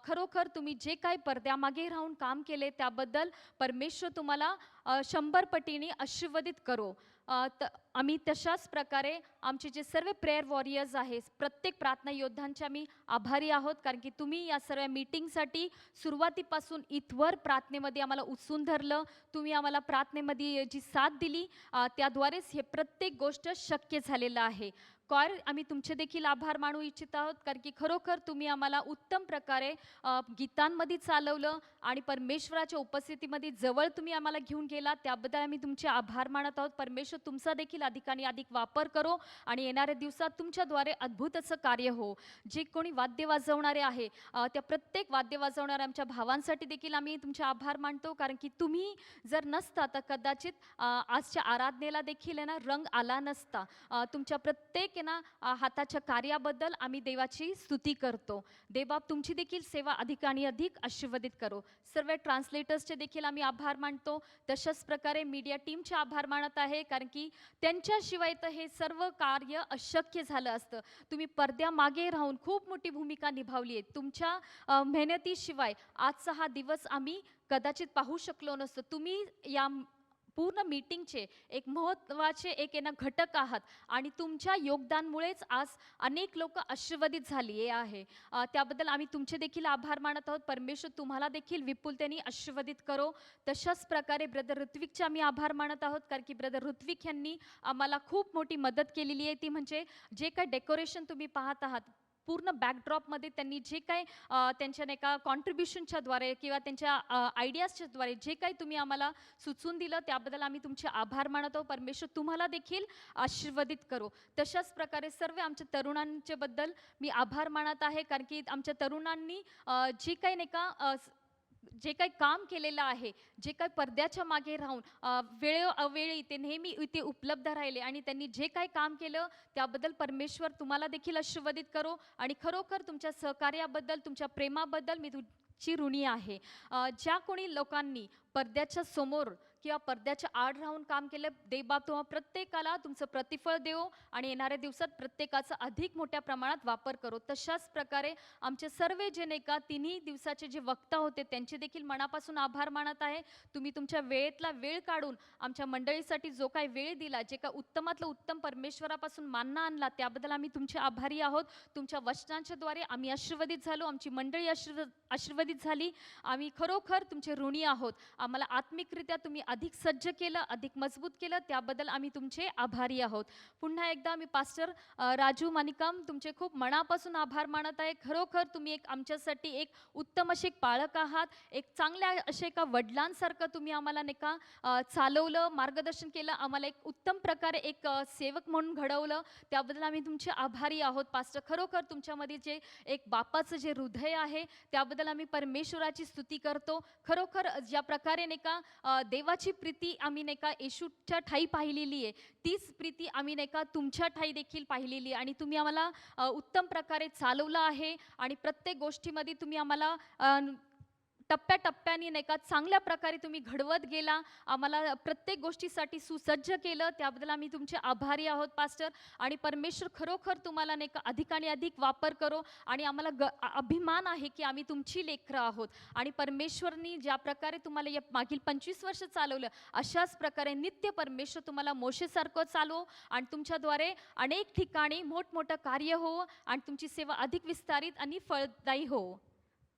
खरोखर तुम्ही जे काही पडद्यामागे राहून काम केले, त्याबद्दल परमेश्वर तुम्हाला 100 पटीने आशीर्वादित करो. आम्ही तशाच प्रकारे आमचे जे सर्व प्रेयर वॉरियर्स आहेत, प्रत्येक प्रार्थना योद्ध्यांचे आम्ही आभारी आहोत, कारण की तुम्ही या सर्व मीटिंगसाठी सुरुवातीपासून इथवर प्रार्थनेमध्ये आम्हाला उत्सून धरलं. तुम्ही आम्हाला प्रार्थनेमध्ये जी साथ दिली, त्याद्वारेच हे प्रत्येक गोष्ट शक्य झालेलं आहे. कॉयर आम्ही तुमचे देखील आभार मानू इच्छित आहोत, कारण की खरोखर तुम्ही आम्हाला उत्तम प्रकारे गीतांमध्ये चालवलं आणि परमेश्वराच्या उपस्थितीमध्ये जवळ तुम्ही आम्हाला घेऊन गेला, त्याबद्दल आम्ही तुमचे आभार मानत आहोत. परमेश्वर तुमचा देखील अधिकाने अधिक वापर करो आणि येणाऱ्या दिवसात तुमच्याद्वारे अद्भुत असं कार्य हो. जे कोणी वाद्य वाजवणारे आहे त्या प्रत्येक वाद्य वाजवणाऱ्या आमच्या भावांसाठी देखील आम्ही तुमचे आभार मानतो, कारण की तुम्ही जर नसता तर कदाचित आजच्या आराधनेला देखील आहे ना रंग आला नसता. तुमच्या प्रत्येक आहे ना हाताच्या कार्याबद्दल आम्ही देवाची स्तुती करतो. देवबाप तुमची देखील सेवा अधिक आणि अधिक आशीर्वादित करो. सर्व ट्रान्सलेटर्सचे देखील आम्ही आभार मानतो. तशाच प्रकारे मीडिया टीमचे आभार मानत आहे, कारण की त्यांच्याशिवाय तर हे सर्व कार्य अशक्य झालं असतं. तुम्ही पडद्यामागे राहून खूप मोठी भूमिका निभावली आहे. तुमच्या मेहनतीशिवाय आजचा हा दिवस आम्ही कदाचित पाहू शकलो नसतो. तुम्ही या पूर्ण मीटिंगचे एक महत्त्वाचे एक ना घटक आहात आणि तुमच्या योगदानमुळेच आज अनेक लोक आशीर्वादित झाली आहे. त्याबद्दल आम्ही तुमचे देखील आभार मानत आहोत. परमेश्वर तुम्हाला देखील विपुलतेने आशीर्वादित करो. तशाच प्रकारे ब्रदर ऋत्विकचे आम्ही आभार मानत आहोत, कारण की ब्रदर ऋत्विक यांनी आम्हाला खूप मोठी मदत केलेली आहे. ती म्हणजे जे काय डेकोरेशन तुम्ही पाहत आहात पूर्ण बॅकड्रॉपमध्ये त्यांनी जे काय त्यांच्या नाही का कॉन्ट्रीब्युशनच्या द्वारे किंवा त्यांच्या आयडियाजच्या द्वारे जे काही तुम्ही आम्हाला सुचवून दिलं त्याबद्दल आम्ही तुमचे आभार मानत आहोत. परमेश्वर तुम्हाला देखील आशीर्वादित करो. तशाच प्रकारे सर्व आमच्या तरुणांच्या बद्दल मी आभार मानत आहे, कारण की आमच्या तरुणांनी जे काही नाही का जे काही काम केलेलं आहे, जे काही पडद्याच्या मागे राहून वेळोवेळी ते नेहमी इथे उपलब्ध राहिले आणि त्यांनी जे काही काम केलं त्याबद्दल परमेश्वर तुम्हाला देखील आशीर्वादित करो. आणि खरोखर तुमच्या सहकार्याबद्दल तुमच्या प्रेमाबद्दल मी तुमची ऋणी आहे. ज्या कोणी लोकांनी पडद्याच्या समोर किंवा पडद्याच्या आड राहून काम केलं, देवबाप तुम्हा प्रत्येकाला तुमचं प्रतिफळ देवो आणि येणाऱ्या दिवसात प्रत्येकाचा अधिक मोठ्या प्रमाणात वापर करो. तशाच प्रकारे आमचे सर्व जे नाही का तिन्ही दिवसाचे जे वक्ता होते त्यांचे देखील मनापासून आभार मानत आहे. तुम्ही तुमच्या वेळेतला वेळ काढून आमच्या मंडळीसाठी जो काही वेळ दिला, जे काही उत्तमातलं उत्तम परमेश्वरापासून मानना आणला, त्याबद्दल आम्ही तुमचे आभारी आहोत. तुमच्या वचनांच्या द्वारे आम्ही आशीर्वादित झालो, आमची मंडळी आशीर्वादित झाली. आम्ही खरोखर तुमचे ऋणी आहोत. आम्हाला आत्मिकरित्या तुम्ही अधिक सज्ज केलं, अधिक मजबूत केलं, त्याबद्दल आम्ही तुमचे आभारी आहोत. पुन्हा एकदा मी पास्टर राजू मानिकम तुमचे खूप मनापासून आभार मानत आहे. खरोखर तुम्ही एक आमच्यासाठी एक उत्तम असे एक पालक आहात. एक चांगल्या असे एका वडिलांसारखं तुम्ही आम्हाला नाही का चालवलं, मार्गदर्शन केलं, आम्हाला एक उत्तम प्रकारे एक सेवक म्हणून घडवलं, त्याबद्दल आम्ही तुमचे आभारी आहोत. पास्टर खरोखर तुमच्यामध्ये जे एक बापाचं जे हृदय आहे त्याबद्दल आम्ही परमेश्वराची स्तुती करतो. खरोखर ज्या प्रकारे नाही का देवाची प्रीती आम्ही नाही का येशूच्या ठाई पाहिलेली आहे, तीच प्रीती आम्ही नाही का तुमच्या ठाई देखील पाहिलेली आहे. आणि तुम्ही आम्हाला उत्तम प्रकारे चालवलं आहे आणि प्रत्येक गोष्टीमध्ये तुम्ही आम्हाला टप्प्याटप्प्याने नाही का चांगल्या प्रकारे तुम्ही घडवत गेला, आम्हाला प्रत्येक गोष्टीसाठी सुसज्ज केलं, त्याबद्दल आम्ही तुमचे आभारी आहोत पास्टर. आणि परमेश्वर खरोखर तुम्हाला नाही का अधिकाने अधिक वापर करो. आणि आम्हाला अभिमान आहे की आम्ही तुमची लेकरं आहोत आणि परमेश्वरनी ज्या प्रकारे तुम्हाला या मागील 25 वर्ष चालवलं, अशाच प्रकारे नित्य परमेश्वर तुम्हाला मोशेसारखं चालवो आणि तुमच्याद्वारे अनेक ठिकाणी मोठमोठं कार्य हो आणि तुमची सेवा अधिक विस्तारित आणि फळदायी हो.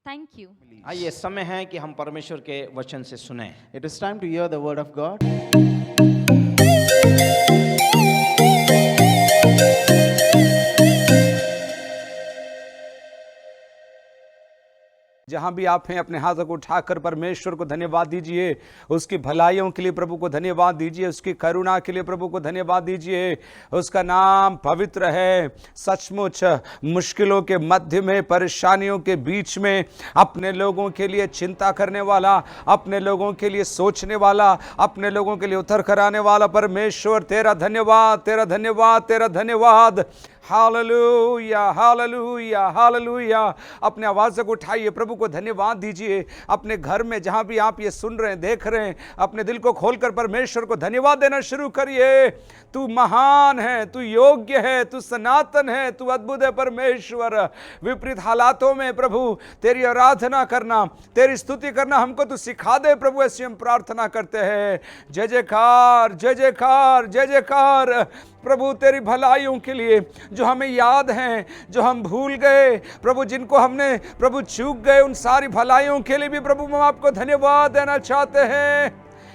Thank you. आइए, समय है कि हम परमेश्वर के वचन से सुने. It is time to hear the word of God. जहाँ भी आप हैं अपने हाथों को उठाकर परमेश्वर को धन्यवाद दीजिए. उसकी भलाइयों के लिए प्रभु को धन्यवाद दीजिए, उसकी करुणा के लिए प्रभु को धन्यवाद दीजिए. उसका नाम पवित्र है. सचमुच मुश्किलों के मध्य में, परेशानियों के बीच में अपने लोगों के लिए चिंता करने वाला, अपने लोगों के लिए सोचने वाला, अपने लोगों के लिए उतर कर आने वाला परमेश्वर, तेरा धन्यवाद, तेरा धन्यवाद, तेरा धन्यवाद. Hallelujah, hallelujah, hallelujah. अपने आवाज़ को उठाइए, प्रभु को धन्यवाद दीजिए. अपने घर में जहाँ भी आप ये सुन रहे हैं, देख रहे हैं, अपने दिल को खोलकर परमेश्वर को धन्यवाद देना शुरू करिए. तू महान है, तू योग्य है, तू सनातन है, तू अद्भुत है परमेश्वर. विपरीत हालातों में प्रभु तेरी आराधना करना, तेरी स्तुति करना हमको तू सिखा दे प्रभु, ऐसी हम प्रार्थना करते हैं. जय जयकार, जय जयकार, जय जयकार प्रभु तेरी भलाइयों के लिए जो हमें याद हैं, जो हम भूल गए प्रभु, जिनको हमने प्रभु चूक गए, उन सारी भलाइयों के लिए भी प्रभु हम आपको धन्यवाद देना चाहते हैं.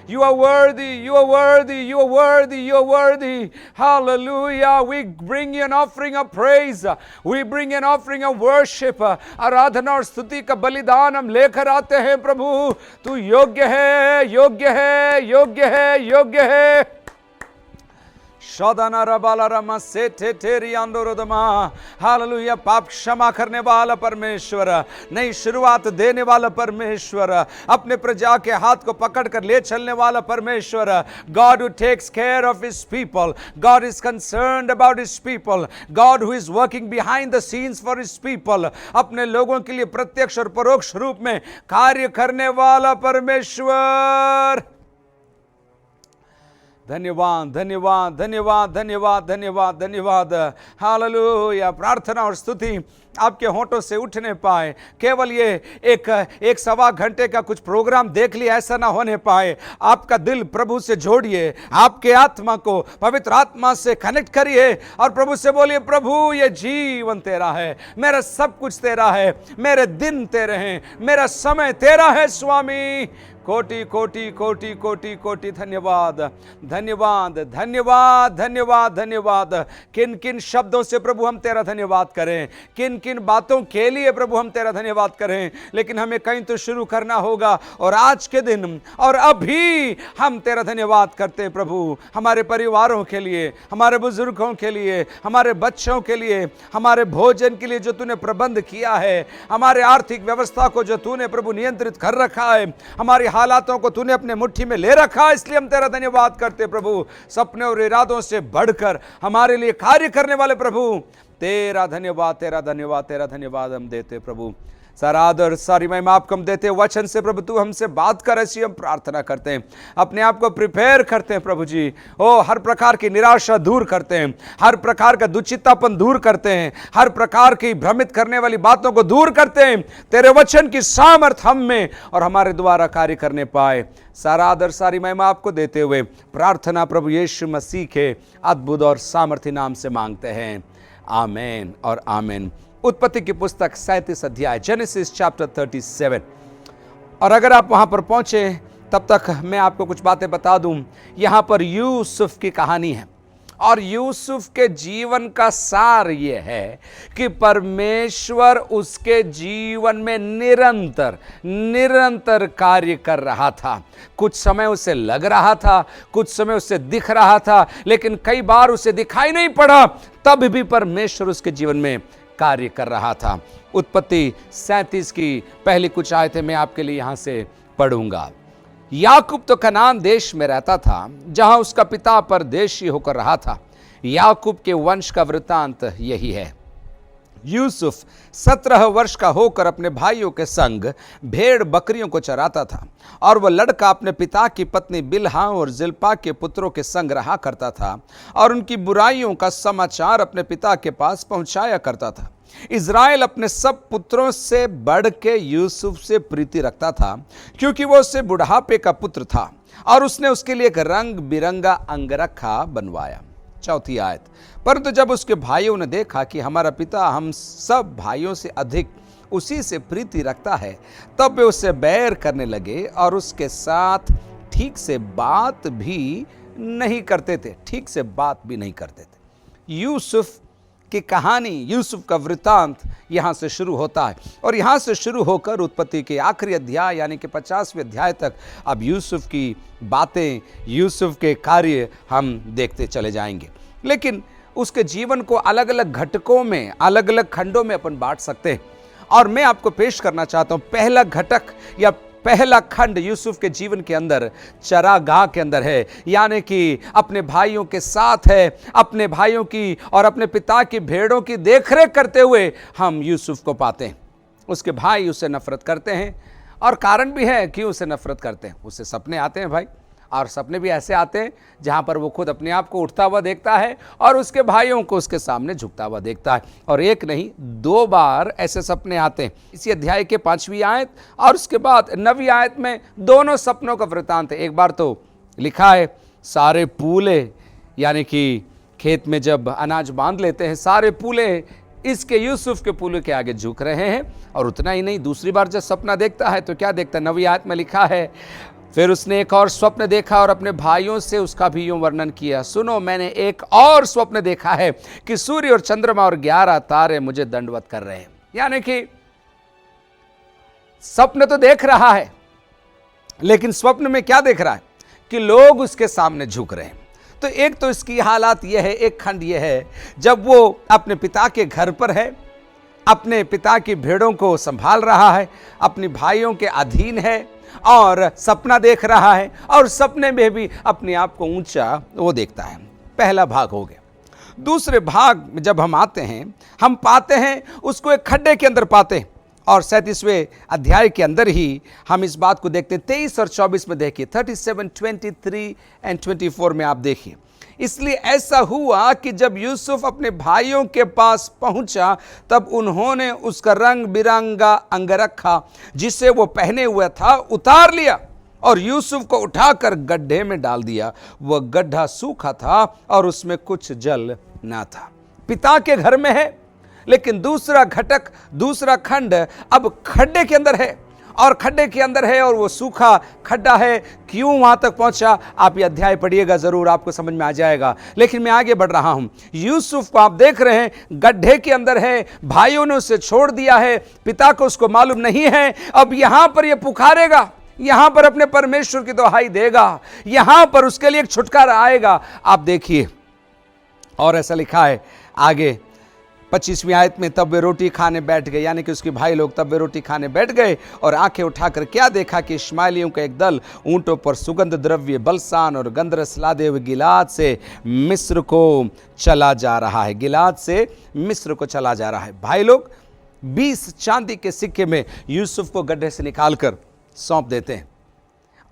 You are worthy, you are worthy, you are worthy, you are worthy. Hallelujah. We bring you an offering of praise. We bring an offering of worship. आराधना और स्तुति का बलिदान हम लेकर आते हैं प्रभु। तू योग्य है, योग्य है, योग्य है, योग्य है। हालेलुया। पाप क्षमा करने वाला परमेश्वर, नई शुरुआत देने वाला परमेश्वर, अपने प्रजा के हाथ को पकड़कर ले चलने वाला परमेश्वर। God who takes care of his people, God is concerned about his people, God who is working behind the scenes for his people, अपने लोगों के लिए प्रत्यक्ष और परोक्ष रूप में कार्य करने वाला परमेश्वर। धन्यवाद, धन्यवाद, धन्यवाद, धन्यवाद, धन्यवाद, धन्यवाद। हालेलुया। प्रार्थना और स्तुति आपके होठों से उठ नहीं पाए। केवल ये एक सवा घंटे का कुछ प्रोग्राम देख लिया ऐसा ना होने पाए। आपका दिल प्रभु से जोड़िए, आपके आत्मा को पवित्र आत्मा से कनेक्ट करिए और प्रभु से बोलिए, प्रभु ये जीवन तेरा है, मेरा सब कुछ तेरा है, मेरे दिन तेरे हैं, मेरा समय तेरा है स्वामी। कोटि कोटि कोटि कोटि कोटि धन्यवाद, धन्यवाद, धन्यवाद, धन्यवाद, धन्यवाद। किन किन शब्दों से प्रभु हम तेरा धन्यवाद करें, किन किन बातों के लिए प्रभु हम तेरा धन्यवाद करें, लेकिन हमें कहीं तो शुरू करना होगा। और आज के दिन और अभी हम तेरा धन्यवाद करते हैं प्रभु, हमारे परिवारों के लिए, हमारे बुजुर्गों के लिए, हमारे बच्चों के लिए, हमारे भोजन के लिए जो तूने प्रबंध किया है, हमारे आर्थिक व्यवस्था को जो तूने प्रभु नियंत्रित कर रखा है, हमारी हालातों को तूने अपने मुट्ठी में ले रखा है, इसलिए हम तेरा धन्यवाद करते प्रभु। सपने और इरादों से बढ़कर हमारे लिए कार्य करने वाले प्रभु, तेरा धन्यवाद, तेरा धन्यवाद, तेरा धन्यवाद हम देते प्रभु। सारा आदर सारी महिमा आपको हम देते हैं। वचन से प्रभु तू हमसे बात कर, ऐसी हम प्रार्थना करते हैं। अपने आप को प्रिपेयर करते हैं प्रभु जी। ओ हर प्रकार की निराशा दूर करते हैं, हर प्रकार का दुचित्तापन दूर करते हैं, हर प्रकार की भ्रमित करने वाली बातों को दूर करते हैं। तेरे वचन की सामर्थ हम में और हमारे द्वारा कार्य करने पाए। सारा आदर सारी महिमा आपको देते हुए प्रार्थना प्रभु यीशु मसीह के अद्भुत और सामर्थी नाम से मांगते हैं। आमेन और आमेन। उत्पत्ति की पुस्तक 37 अध्याय, जेनेसिस चैप्टर 37। और अगर आप वहां पर पहुंचे तब तक मैं आपको कुछ बातें बता दूं। यहां पर यूसुफ की कहानी है और यूसुफ के जीवन का सार ये है कि परमेश्वर उसके जीवन में निरंतर कार्य कर रहा था। कुछ समय उसे लग रहा था, कुछ समय उसे दिख रहा था, लेकिन कई बार उसे दिखाई नहीं पड़ा, तब भी परमेश्वर उसके जीवन में कार्य कर रहा था। उत्पत्ति 37 की पहली कुछ आयतें मैं आपके लिए यहां से पढ़ूंगा। याकूब तो कनान देश में रहता था, जहां उसका पिता परदेशी होकर रहा था। याकूब के वंश का वृत्तांत यही है। यूसुफ 17 वर्ष का होकर अपने भाइयों के संग भेड़ बकरियों को चराता था, और वह लड़का अपने पिता की पत्नी बिल्हा और जिल्पा के पुत्रों के संग रहा करता था, और उनकी बुराइयों का समाचार अपने पिता के पास पहुंचाया करता था। इज़राइल अपने सब पुत्रों से बढ़ के यूसुफ से प्रीति रखता था, क्योंकि वो उससे बुढ़ापे का पुत्र था, और उसने उसके लिए एक रंग बिरंगा अंगरखा बनवाया। चौथी आयत। परंतु जब उसके भाइयों ने देखा कि हमारा पिता हम सब भाइयों से अधिक उसी से प्रीति रखता है, तब वे उससे बैर करने लगे और उसके साथ ठीक से बात भी नहीं करते थे। यूसुफ की कहानी, यूसुफ का वृत्तांत यहाँ से शुरू होता है, और यहाँ से शुरू होकर उत्पत्ति के आखिरी अध्याय यानी कि 50वें अध्याय तक अब यूसुफ की बातें, यूसुफ के कार्य हम देखते चले जाएंगे। लेकिन उसके जीवन को अलग अलग घटकों में, अलग अलग खंडों में अपन बांट सकते हैं, और मैं आपको पेश करना चाहता हूँ पहला घटक या पहला खंड यूसुफ के जीवन के अंदर चरागाह के अंदर है, यानी कि अपने भाइयों के साथ है, अपने भाइयों की और अपने पिता की भेड़ों की देखरेख करते हुए हम यूसुफ को पाते हैं। उसके भाई उससे नफरत करते हैं, और कारण भी है क्यों उसे नफरत करते हैं। उसे सपने आते हैं भाई, और सपने भी ऐसे आते हैं जहाँ पर वो खुद अपने आप को उठता हुआ देखता है और उसके भाइयों को उसके सामने झुकता हुआ देखता है। और एक नहीं 2 बार ऐसे सपने आते हैं। इसी अध्याय के 5वीं आयत और उसके बाद 9वीं आयत में दोनों सपनों का वृत्तांत है। एक बार तो लिखा है सारे पूले, यानी कि खेत में जब अनाज बांध लेते हैं, सारे पूले इसके यूसुफ के पूले के आगे झुक रहे हैं। और उतना ही नहीं, दूसरी बार जब सपना देखता है तो क्या देखता है, 9वीं आयत में लिखा है फिर उसने एक और स्वप्न देखा और अपने भाइयों से उसका भी यूं वर्णन किया, सुनो मैंने एक और स्वप्न देखा है कि सूर्य और चंद्रमा और 11 तारे मुझे दंडवत कर रहे हैं। यानी कि स्वप्न तो देख रहा है, लेकिन स्वप्न में क्या देख रहा है कि लोग उसके सामने झुक रहे हैं। तो एक तो इसकी हालात यह है, एक खंड यह है जब वो अपने पिता के घर पर है, अपने पिता की भेड़ों को संभाल रहा है, अपने भाइयों के अधीन है और सपना देख रहा है, और सपने में भी अपने आप को ऊंचा वो देखता है। पहला भाग हो गया। दूसरे भाग में जब हम आते हैं, हम पाते हैं उसको एक खड्डे के अंदर पाते हैं, और 37वें अध्याय के अंदर ही हम इस बात को देखते हैं। 23 और 24 में देखिए, 37, 23 एंड 24 में आप देखिए। इसलिए ऐसा हुआ कि जब यूसुफ अपने भाइयों के पास पहुंचा, तब उन्होंने उसका रंग बिरंगा अंगरखा जिसे वो पहने हुआ था उतार लिया और यूसुफ को उठाकर गड्ढे में डाल दिया। वह गड्ढा सूखा था और उसमें कुछ जल ना था। पिता के घर में है, लेकिन दूसरा घटक, दूसरा खंड अब खड्डे के अंदर है, और खड्डे के अंदर है और वो सूखा खड्डा है। क्यों वहां तक पहुंचा, आप ये अध्याय पढ़िएगा, जरूर आपको समझ में आ जाएगा। लेकिन मैं आगे बढ़ रहा हूं। यूसुफ को आप देख रहे हैं गड्ढे के अंदर है, भाइयों ने उसे छोड़ दिया है, पिता को उसको मालूम नहीं है। अब यहां पर ये पुकारेगा, यहां पर अपने परमेश्वर की दुहाई देगा, यहां पर उसके लिए एक छुटकारा आएगा। आप देखिए, और ऐसा लिखा है आगे 25वीं आयत में, तब वे रोटी खाने बैठ गए, यानी कि उसके भाई लोग, तब वे रोटी खाने बैठ गए और आंखें उठाकर क्या देखा कि इश्माएलियों का एक दल ऊंटों पर सुगंध द्रव्य, बलसान और गंधरस लादे हुए गिलाद से मिस्र को चला जा रहा है। गिलाद से मिस्र को चला जा रहा है। भाई लोग 20 चांदी के सिक्के में यूसुफ को गड्ढे से निकालकर सौंप देते हैं,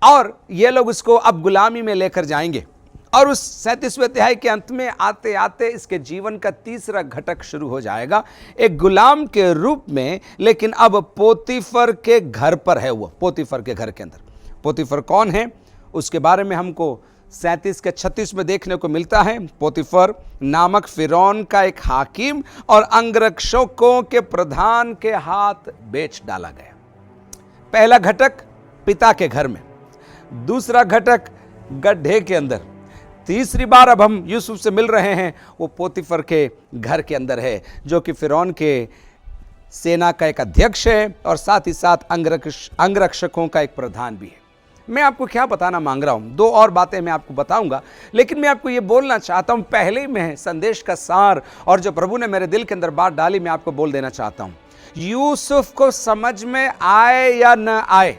और ये लोग उसको अब गुलामी में लेकर जाएंगे। और उस 37वें अध्याय के अंत में आते आते इसके जीवन का तीसरा घटक शुरू हो जाएगा, एक गुलाम के रूप में, लेकिन अब पोतीफर के घर पर है। वो पोतीफर के घर के अंदर, पोतीफर कौन है उसके बारे में हमको 37 के 36 में देखने को मिलता है। पोतीफर नामक फिरौन का एक हाकिम और अंगरक्षकों के प्रधान के हाथ बेच डाला गया। पहला घटक पिता के घर में, दूसरा घटक गड्ढे के अंदर, तीसरी बार अब हम यूसुफ से मिल रहे हैं, वो पोतीफर के घर के अंदर है, जो कि फिरौन के सेना का एक अध्यक्ष है और साथ ही साथ अंगरक्षकों का एक प्रधान भी है। मैं आपको क्या बताना मांग रहा हूं, 2 और बातें मैं आपको बताऊंगा, लेकिन मैं आपको ये बोलना चाहता हूं, पहले में संदेश का सार और जो प्रभु ने मेरे दिल के अंदर बात डाली, मैं आपको बोल देना चाहता हूं। यूसुफ को समझ में आए या न आए,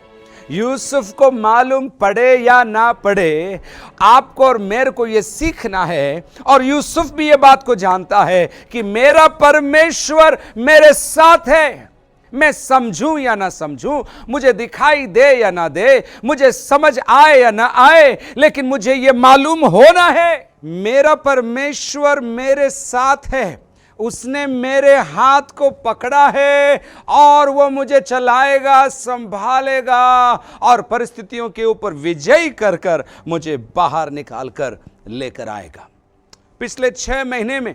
यूसुफ को मालूम पड़े या ना पड़े, आपको और मेरे को यह सीखना है, और यूसुफ भी ये बात को जानता है कि मेरा परमेश्वर मेरे साथ है। मैं समझूं या ना समझूं, मुझे दिखाई दे या ना दे, मुझे समझ आए या ना आए, लेकिन मुझे यह मालूम होना है मेरा परमेश्वर मेरे साथ है। उसने मेरे हाथ को पकड़ा है और वो मुझे चलाएगा, संभालेगा और परिस्थितियों के ऊपर विजयी कर कर मुझे बाहर निकाल कर लेकर आएगा। पिछले 6 महीने में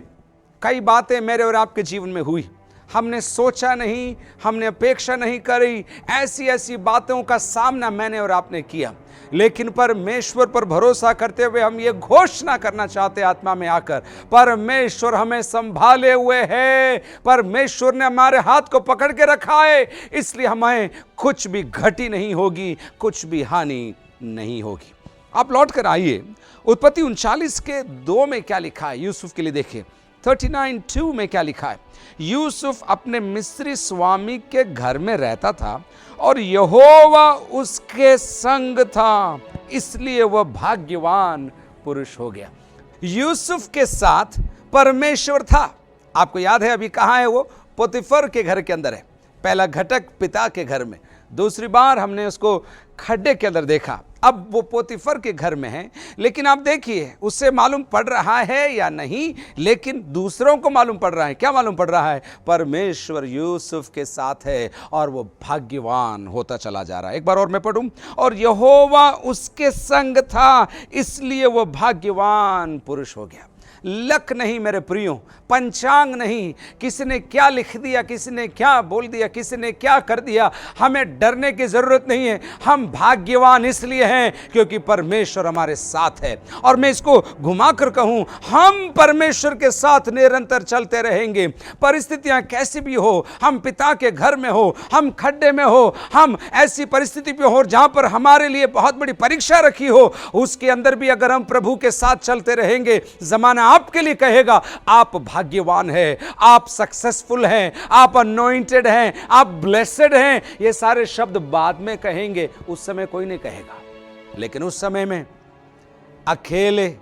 कई बातें मेरे और आपके जीवन में हुई। हमने सोचा नहीं, हमने अपेक्षा नहीं करी, ऐसी ऐसी बातों का सामना मैंने और आपने किया, लेकिन परमेश्वर पर भरोसा करते हुए हम ये घोषणा करना चाहते आत्मा में आकर, परमेश्वर हमें संभाले हुए है, परमेश्वर ने हमारे हाथ को पकड़ के रखा है, इसलिए हमें कुछ भी घटी नहीं होगी, कुछ भी हानि नहीं होगी। आप लौट कर आइए, उत्पत्ति 39 के 2 में क्या लिखा है यूसुफ के लिए देखिए। 39:2 में क्या लिखा है, यूसुफ अपने मिस्री स्वामी के घर में रहता था और यहोवा उसके संग था, इसलिए वह भाग्यवान पुरुष हो गया। यूसुफ के साथ परमेश्वर था। आपको याद है अभी कहाँ है वो? पोतीफर के घर के अंदर है। पहला घटक पिता के घर में, दूसरी बार हमने उसको खड्डे के अंदर देखा, अब वो पोतीफर के घर में है। लेकिन आप देखिए उससे मालूम पड़ रहा है या नहीं, लेकिन दूसरों को मालूम पड़ रहा है। क्या मालूम पड़ रहा है? परमेश्वर यूसुफ के साथ है और वो भाग्यवान होता चला जा रहा है। एक बार और मैं पढ़ूं, और यहोवा उसके संग था, इसलिए वो भाग्यवान पुरुष हो गया। लक नहीं मेरे प्रियो, पंचांग नहीं, किसी ने क्या लिख दिया, किसी ने क्या बोल दिया, किसी ने क्या कर दिया, हमें डरने की जरूरत नहीं है। हम भाग्यवान इसलिए हैं क्योंकि परमेश्वर हमारे साथ है। और मैं इसको घुमाकर कहूं, हम परमेश्वर के साथ निरंतर चलते रहेंगे। परिस्थितियां कैसी भी हो, हम पिता के घर में हो, हम खड्डे में हो, हम ऐसी परिस्थिति पे हो जहां पर हमारे लिए बहुत बड़ी परीक्षा रखी हो, उसके अंदर भी अगर हम प्रभु के साथ चलते रहेंगे, जमाना आपके लिए कहेगा आप भाग्यवान हैं, आप सक्सेसफुल हैं, आप अनॉइंटेड हैं, आप ब्लेसेड हैं। ये सारे शब्द बाद में कहेंगे, उस समय कोई नहीं कहेगा। लेकिन उस समय में अकेले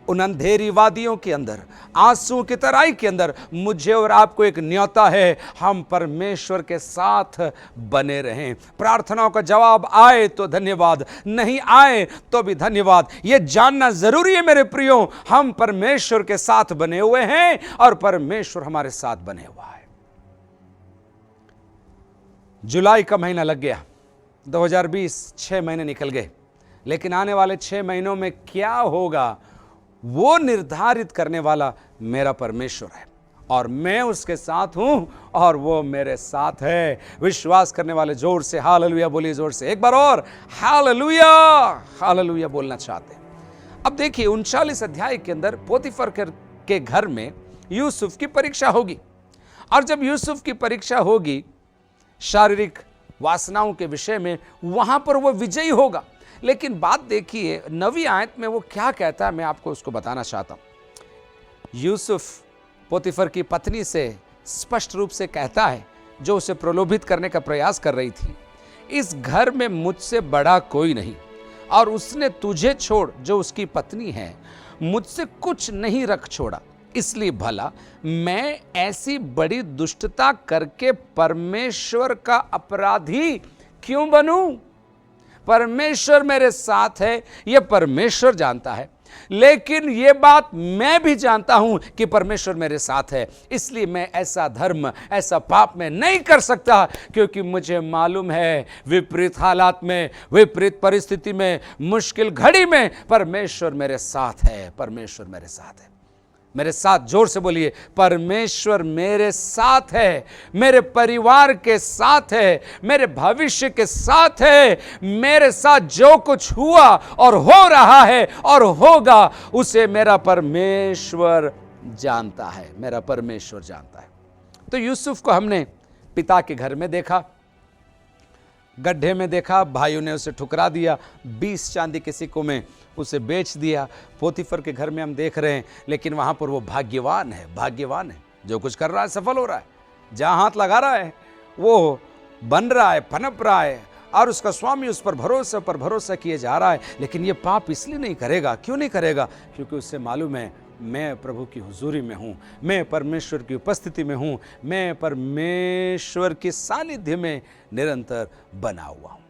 उन अंधेरी वादियों के अंदर, आंसू की तराई के अंदर मुझे और आपको एक न्योता है, हम परमेश्वर के साथ बने रहें। प्रार्थनाओं का जवाब आए तो धन्यवाद, नहीं आए तो भी धन्यवाद। यह जानना जरूरी है मेरे प्रियो, हम परमेश्वर के साथ बने हुए हैं और परमेश्वर हमारे साथ बने हुआ है। जुलाई का महीना लग गया, 2020 6 महीने निकल गए, लेकिन आने वाले 6 महीनों में क्या होगा वो निर्धारित करने वाला मेरा परमेश्वर है, और मैं उसके साथ हूं और वो मेरे साथ है। विश्वास करने वाले जोर से हालेलुया बोलिए, जोर से एक बार और हालेलुया हालेलुया बोलना चाहते हैं। अब देखिए 39 अध्याय के अंदर पोतीफर के घर में यूसुफ की परीक्षा होगी, और जब यूसुफ की परीक्षा होगी शारीरिक वासनाओं के विषय में, वहां पर वो विजयी होगा। लेकिन बात देखिए 9वीं आयत में वो क्या कहता है, मैं आपको उसको बताना चाहता हूं। यूसुफ पोतीफर की पत्नी से स्पष्ट रूप से कहता है, जो उसे प्रलोभित करने का प्रयास कर रही थी, इस घर में मुझसे बड़ा कोई नहीं, और उसने तुझे छोड़, जो उसकी पत्नी है, मुझसे कुछ नहीं रख छोड़ा। इसलिए भला मैं ऐसी बड़ी दुष्टता करके परमेश्वर का अपराधी क्यों बनूं? परमेश्वर मेरे साथ है, यह परमेश्वर जानता है, लेकिन यह बात मैं भी जानता हूं कि परमेश्वर मेरे साथ है। इसलिए मैं ऐसा धर्म, ऐसा पाप में नहीं कर सकता, क्योंकि मुझे मालूम है विपरीत हालात में, विपरीत परिस्थिति में, मुश्किल घड़ी में परमेश्वर मेरे साथ है। परमेश्वर मेरे साथ है। मेरे साथ जोर से बोलिए, परमेश्वर मेरे साथ है, मेरे परिवार के साथ है, मेरे भविष्य के साथ है। मेरे साथ जो कुछ हुआ और हो रहा है और होगा, उसे मेरा परमेश्वर जानता है। मेरा परमेश्वर जानता है। तो यूसुफ को हमने पिता के घर में देखा, गड्ढे में देखा, भाइयों ने उसे ठुकरा दिया, 20 चांदी के सिक्कों में उसे बेच दिया। पोतीफर के घर में हम देख रहे हैं, लेकिन वहां पर वो भाग्यवान है, भाग्यवान है। जो कुछ कर रहा है सफल हो रहा है, जहां हाथ लगा रहा है वो बन रहा है, पनप रहा है, और उसका स्वामी उस पर भरोसा किए जा रहा है। लेकिन ये पाप इसलिए नहीं करेगा। क्यों नहीं करेगा? क्योंकि उससे मालूम है मैं प्रभु की हुजूरी में हूँ, मैं परमेश्वर की उपस्थिति में हूँ, मैं परमेश्वर के सानिध्य में निरंतर बना हुआ हूँ।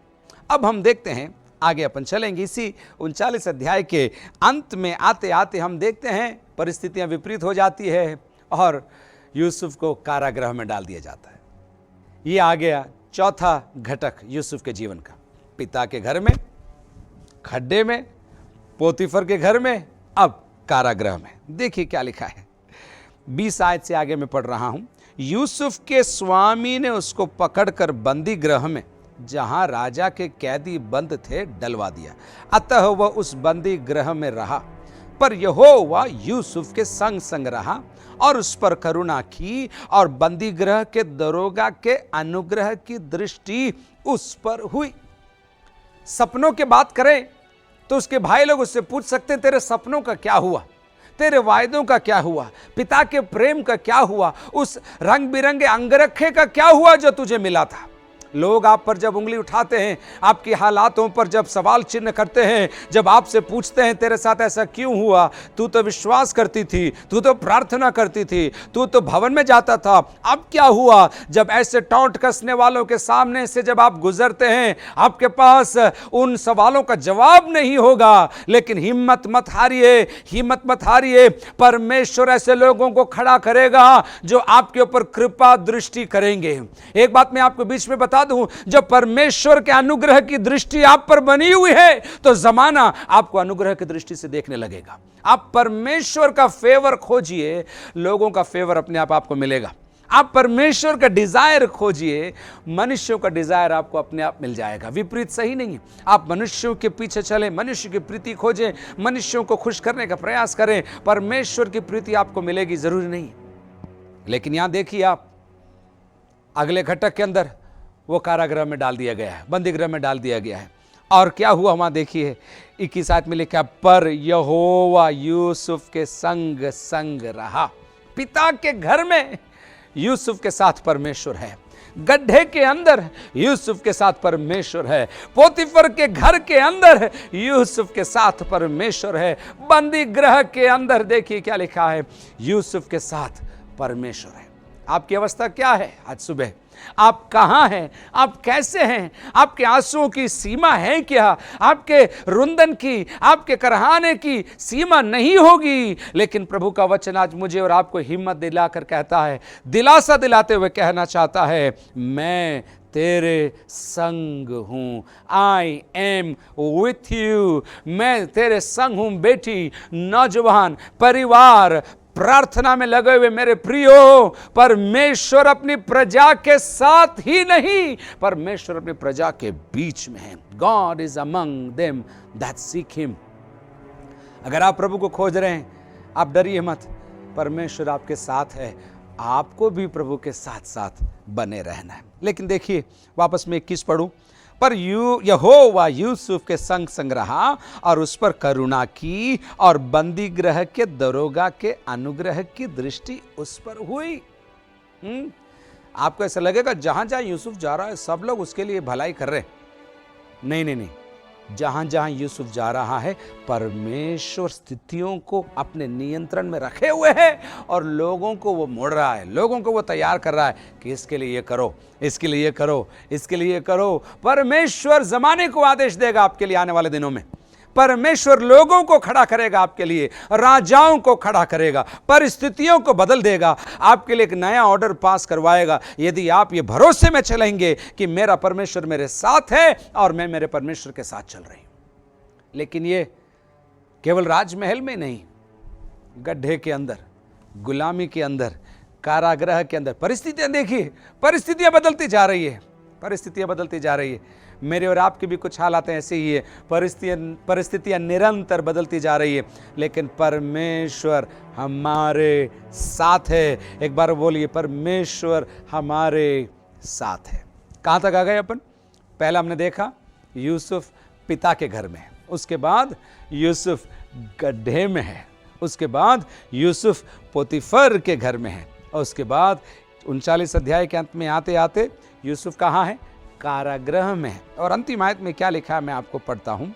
अब हम देखते हैं आगे, अपन चलेंगे इसी 39 अध्याय के अंत में। आते आते हम देखते हैं परिस्थितियां विपरीत हो जाती है और यूसुफ को कारागृह में डाल दिया जाता है। ये आ गया चौथा घटक यूसुफ के जीवन का। पिता के घर में, खड्डे में, पोतीफर के घर में, अब कारागृह में। देखिए क्या लिखा है, 20 आयत से आगे मैं पढ़ रहा हूं। यूसुफ के स्वामी ने उसको पकड़कर बंदी गृह में, जहां राजा के कैदी बंद थे, डलवा दिया। अतः वह उस बंदी गृह में रहा, पर यहोवा यूसुफ के संग संग रहा और उस पर करुणा की, और बंदी गृह के दरोगा के अनुग्रह की दृष्टि उस पर हुई। सपनों की बात करें तो उसके भाई लोग उससे पूछ सकते हैं, तेरे सपनों का क्या हुआ, तेरे वायदों का क्या हुआ, पिता के प्रेम का क्या हुआ, उस रंग बिरंगे अंगरखे का क्या हुआ जो तुझे मिला था। लोग आप पर जब उंगली उठाते हैं, आपकी हालातों पर जब सवाल चिन्ह करते हैं, जब आपसे पूछते हैं तेरे साथ ऐसा क्यों हुआ, तू तो विश्वास करती थी, तू तो प्रार्थना करती थी, तू तो भवन में जाता था, अब क्या हुआ। जब ऐसे टोंट कसने वालों के सामने से जब आप गुजरते हैं, आपके पास उन सवालों का जवाब नहीं होगा, लेकिन हिम्मत मत हारिए, हिम्मत मत हारिए। परमेश्वर ऐसे लोगों को खड़ा करेगा जो आपके ऊपर कृपा दृष्टि करेंगे। एक बात मैं आपको बीच में बता बता दूं, जब परमेश्वर के अनुग्रह की दृष्टि आप पर बनी हुई है तो जमाना आपको अनुग्रह की दृष्टि से देखने लगेगा। आप परमेश्वर का फेवर खोजिए, लोगों का फेवर अपने आप आपको मिलेगा। आप परमेश्वर का डिजायर खोजिए, मनुष्यों का डिजायर आपको अपने आप मिल जाएगा। विपरीत सही नहीं है। आप मनुष्यों के पीछे चलें, मनुष्य की प्रीति खोजें, मनुष्यों को खुश करने का प्रयास करें, परमेश्वर की प्रीति आपको मिलेगी जरूरी नहीं। लेकिन यहां देखिए, आप अगले घटक के अंदर वो कारागृह में डाल दिया गया है, बंदीगृह में डाल दिया गया है। और क्या हुआ वहां देखिए 21 आयत में लिखा, पर यहोवा यूसुफ के संग संग रहा। पिता के घर में यूसुफ के साथ परमेश्वर है, गड्ढे के अंदर यूसुफ के साथ परमेश्वर है, पोतीफर के घर के अंदर यूसुफ के साथ परमेश्वर है, बंदी गृह के अंदर देखिए क्या लिखा है, यूसुफ के साथ परमेश्वर है। आपकी अवस्था क्या है आज सुबह? आप कहां हैं? आप कैसे हैं? आपके आंसुओं की सीमा है क्या? आपके रुंदन की, आपके करहाने की सीमा नहीं होगी। लेकिन प्रभु का वचन आज मुझे और आपको हिम्मत दिलाकर कहता है, दिलासा दिलाते हुए कहना चाहता है, मैं तेरे संग हूं। I am with you. मैं तेरे संग हूं बेटी, नौजवान, परिवार, प्रार्थना में लगे हुए मेरे प्रियो, परमेश्वर अपनी प्रजा के साथ ही नहीं, परमेश्वर अपनी प्रजा के बीच में है। God is among them that seek him. अगर आप प्रभु को खोज रहे हैं, आप डरिए मत, परमेश्वर आपके साथ है। आपको भी प्रभु के साथ साथ बने रहना है। लेकिन देखिए वापस में 21 पढ़ूं, पर यहोवा यूसुफ के संग संग रहा और उस पर करुणा की, और बंदी गृह के दरोगा के अनुग्रह की दृष्टि उस पर हुई। आपको ऐसा लगेगा जहां जहां यूसुफ जा रहा है सब लोग उसके लिए भलाई कर रहे हैं। नहीं नहीं नहीं, जहां जहां यूसुफ जा रहा है परमेश्वर स्थितियों को अपने नियंत्रण में रखे हुए है और लोगों को वो मोड़ रहा है, लोगों को वो तैयार कर रहा है कि इसके लिए ये करो, इसके लिए ये करो, इसके लिए ये करो। परमेश्वर जमाने को आदेश देगा आपके लिए आने वाले दिनों में। परमेश्वर लोगों को खड़ा करेगा आपके लिए, राजाओं को खड़ा करेगा, परिस्थितियों को बदल देगा, आपके लिए एक नया ऑर्डर पास करवाएगा, यदि आप ये भरोसे में चलेंगे कि मेरा परमेश्वर मेरे साथ है और मैं मेरे परमेश्वर के साथ चल रही हूं। लेकिन ये केवल राजमहल में नहीं, गड्ढे के अंदर, गुलामी के अंदर, कारागृह के अंदर परिस्थितियां देखिए, परिस्थितियां बदलती जा रही है, परिस्थितियां बदलती जा रही है। मेरे और आपके भी कुछ हालात ऐसे ही है, परिस्थितियां निरंतर बदलती जा रही है, लेकिन परमेश्वर हमारे साथ है। एक बार बोलिए, परमेश्वर हमारे साथ है। कहां तक आ गए अपन? पहला हमने देखा यूसुफ पिता के घर में है, उसके बाद यूसुफ गड्ढे में है, उसके बाद यूसुफ पोतीफर के घर में है, और उसके बाद 39 अध्याय के अंत में आते आते यूसुफ कहाँ है? कारागृह में है। और अंतिम आयत में क्या लिखा है मैं आपको पढ़ता हूं,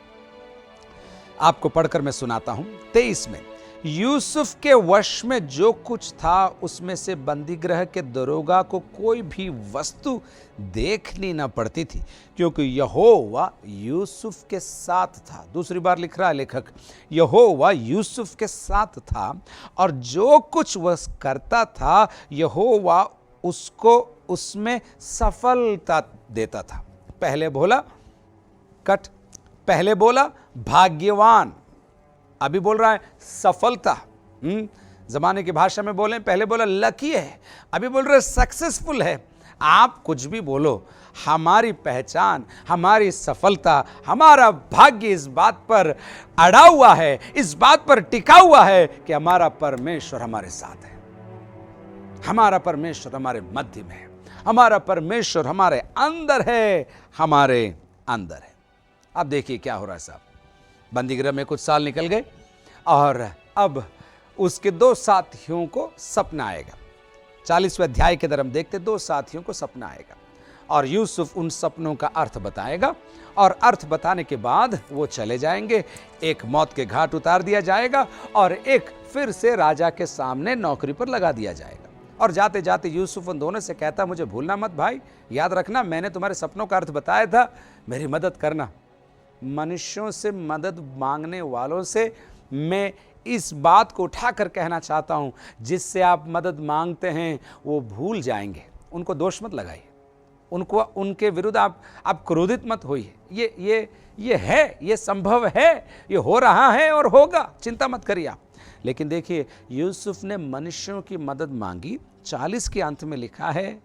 आपको पढ़कर मैं सुनाता हूं। 23 में, यूसुफ के वश में जो कुछ था उसमें से बंदीगृह के दरोगा को कोई भी वस्तु देखनी न पड़ती थी, क्योंकि यहोवा यूसुफ के साथ था। दूसरी बार लिख रहा है लेखक, यहोवा यूसुफ के साथ था, और जो कुछ वह करता था यहोवा उसको उसमें सफलता देता था। पहले बोला कट, पहले बोला भाग्यवान, अभी बोल रहा है सफलता। जमाने की भाषा में बोले, पहले बोला लकी है, अभी बोल रहे सक्सेसफुल है। आप कुछ भी बोलो, हमारी पहचान, हमारी सफलता, हमारा भाग्य इस बात पर अड़ा हुआ है, इस बात पर टिका हुआ है कि हमारा परमेश्वर हमारे साथ है, हमारा परमेश्वर हमारे मध्य में है, हमारा परमेश्वर हमारे अंदर है, हमारे अंदर है। अब देखिए क्या हो रहा है साहब, बंदीगृह में कुछ साल निकल गए और अब उसके 2 साथियों को सपना आएगा। 40वें अध्याय के अंदर हम देखते 2 साथियों को सपना आएगा और यूसुफ उन सपनों का अर्थ बताएगा, और अर्थ बताने के बाद वो चले जाएंगे। एक मौत के घाट उतार दिया जाएगा और एक फिर से राजा के सामने नौकरी पर लगा दिया जाएगा। और जाते जाते यूसुफ उन दोनों से कहता, मुझे भूलना मत भाई, याद रखना मैंने तुम्हारे सपनों का अर्थ बताया था, मेरी मदद करना। मनुष्यों से मदद मांगने वालों से मैं इस बात को उठाकर कहना चाहता हूं, जिससे आप मदद मांगते हैं वो भूल जाएंगे। उनको दोष मत लगाइए, उनको, उनके विरुद्ध आप क्रोधित मत होइए। ये है, ये संभव है, ये हो रहा है और होगा, चिंता मत करिए आप। लेकिन देखिए, यूसुफ ने मनुष्यों की मदद मांगी। 40 के अंत में लिखा है,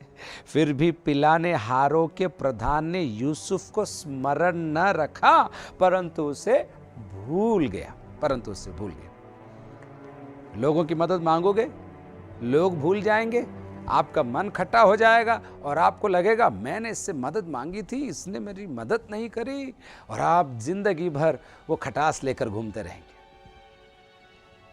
फिर भी पिलाने हारों के प्रधान ने यूसुफ को स्मरण न रखा, परंतु उसे भूल गया। लोगों की मदद मांगोगे, लोग भूल जाएंगे, आपका मन खट्टा हो जाएगा और आपको लगेगा मैंने इससे मदद मांगी थी, इसने मेरी मदद नहीं करी, और आप जिंदगी भर वो खटास लेकर घूमते रहेंगे।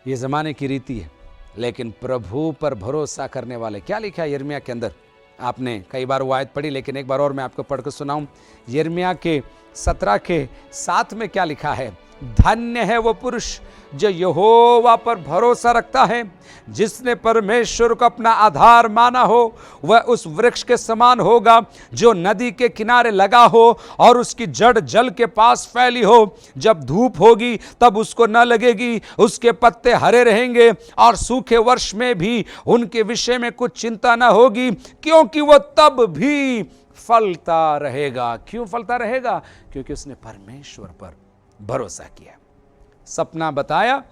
ये ज़माने की रीति है। लेकिन प्रभु पर भरोसा करने वाले, क्या लिखा है यिर्मयाह के अंदर? आपने कई बार वो आयत पढ़ी, लेकिन एक बार और मैं आपको पढ़कर सुनाऊं। यिर्मयाह के 17 के 7 में क्या लिखा है? धन्य है वो पुरुष जो यहोवा पर भरोसा रखता है, जिसने परमेश्वर को अपना आधार माना हो। वह उस वृक्ष के समान होगा जो नदी के किनारे लगा हो और उसकी जड़ जल के पास फैली हो। जब धूप होगी तब उसको न लगेगी, उसके पत्ते हरे रहेंगे और सूखे वर्ष में भी उनके विषय में कुछ चिंता न होगी, क्योंकि वह तब भी फलता रहेगा। क्यों फलता रहेगा? क्योंकि उसने परमेश्वर पर भरोसा किया। सपना बताया,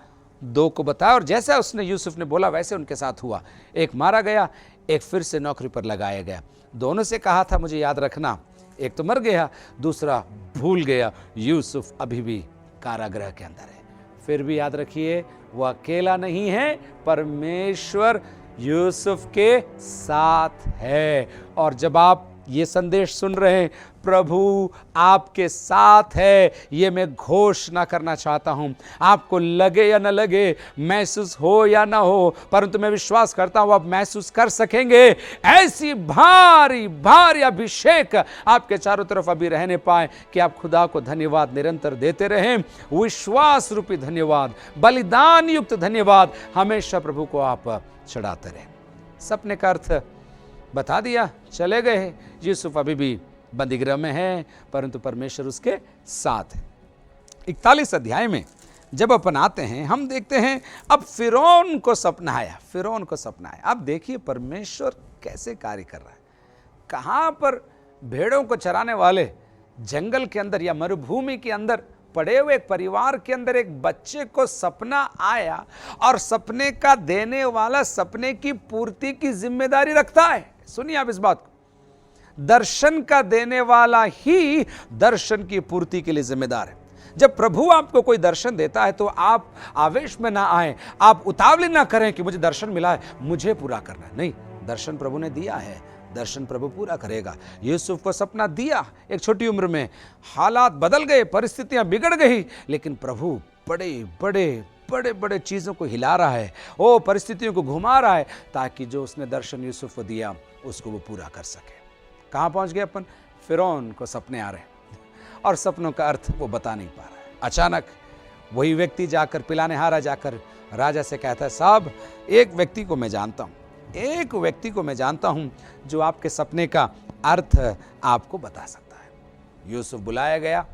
2 को बताया, और जैसा उसने यूसुफ ने बोला वैसे उनके साथ हुआ। एक मारा गया, एक फिर से नौकरी पर लगाया गया। दोनों से कहा था मुझे याद रखना, एक तो मर गया, दूसरा भूल गया। यूसुफ अभी भी कारागृह के अंदर है। फिर भी याद रखिए, वो अकेला नहीं है, परमेश्वर यूसुफ के साथ है। और जब आप ये संदेश सुन रहे हैं, प्रभु आपके साथ है, ये मैं घोषणा करना चाहता हूं। आपको लगे या न लगे, महसूस हो या ना हो, परंतु मैं विश्वास करता हूं आप महसूस कर सकेंगे। ऐसी भारी भारी अभिषेक आपके चारों तरफ अभी रहने पाए कि आप खुदा को धन्यवाद निरंतर देते रहें। विश्वास रूपी धन्यवाद, बलिदान युक्त धन्यवाद हमेशा प्रभु को आप चढ़ाते रहें। सपने का अर्थ बता दिया, चले गए। यूसुफ अभी भी बंदीगृह में है, परंतु परमेश्वर उसके साथ है। 41 अध्याय में जब अपन आते हैं, हम देखते हैं अब फिरौन को सपना आया। अब देखिए परमेश्वर कैसे कार्य कर रहा है। कहाँ पर भेड़ों को चराने वाले जंगल के अंदर या मरुभूमि के अंदर पड़े हुए एक परिवार के अंदर एक बच्चे को सपना आया, और सपने का देने वाला सपने की पूर्ति की जिम्मेदारी रखता है। सुनिए आप इस बात को, दर्शन का देने वाला ही दर्शन की पूर्ति के लिए जिम्मेदार है। जब प्रभु आपको कोई दर्शन देता है तो आप आवेश में ना आए, आप उतावली ना करें कि मुझे दर्शन मिला है, मुझे पूरा करना है। नहीं, दर्शन प्रभु ने दिया है, दर्शन प्रभु पूरा करेगा। यूसुफ को सपना दिया एक छोटी उम्र में, हालात बदल गए, परिस्थितियां बिगड़ गई, लेकिन प्रभु बड़े बड़े चीज़ों को हिला रहा है, वो परिस्थितियों को घुमा रहा है, ताकि जो उसने दर्शन यूसुफ को दिया उसको वो पूरा कर सके। कहाँ पहुँच गए अपन? फिरौन को सपने आ रहे हैं और सपनों का अर्थ वो बता नहीं पा रहा है। अचानक वही व्यक्ति जाकर, पिलाने हारा जाकर राजा से कहता है, साहब एक व्यक्ति को मैं जानता हूँ जो आपके सपने का अर्थ आपको बता सकता है। यूसुफ बुलाया गया,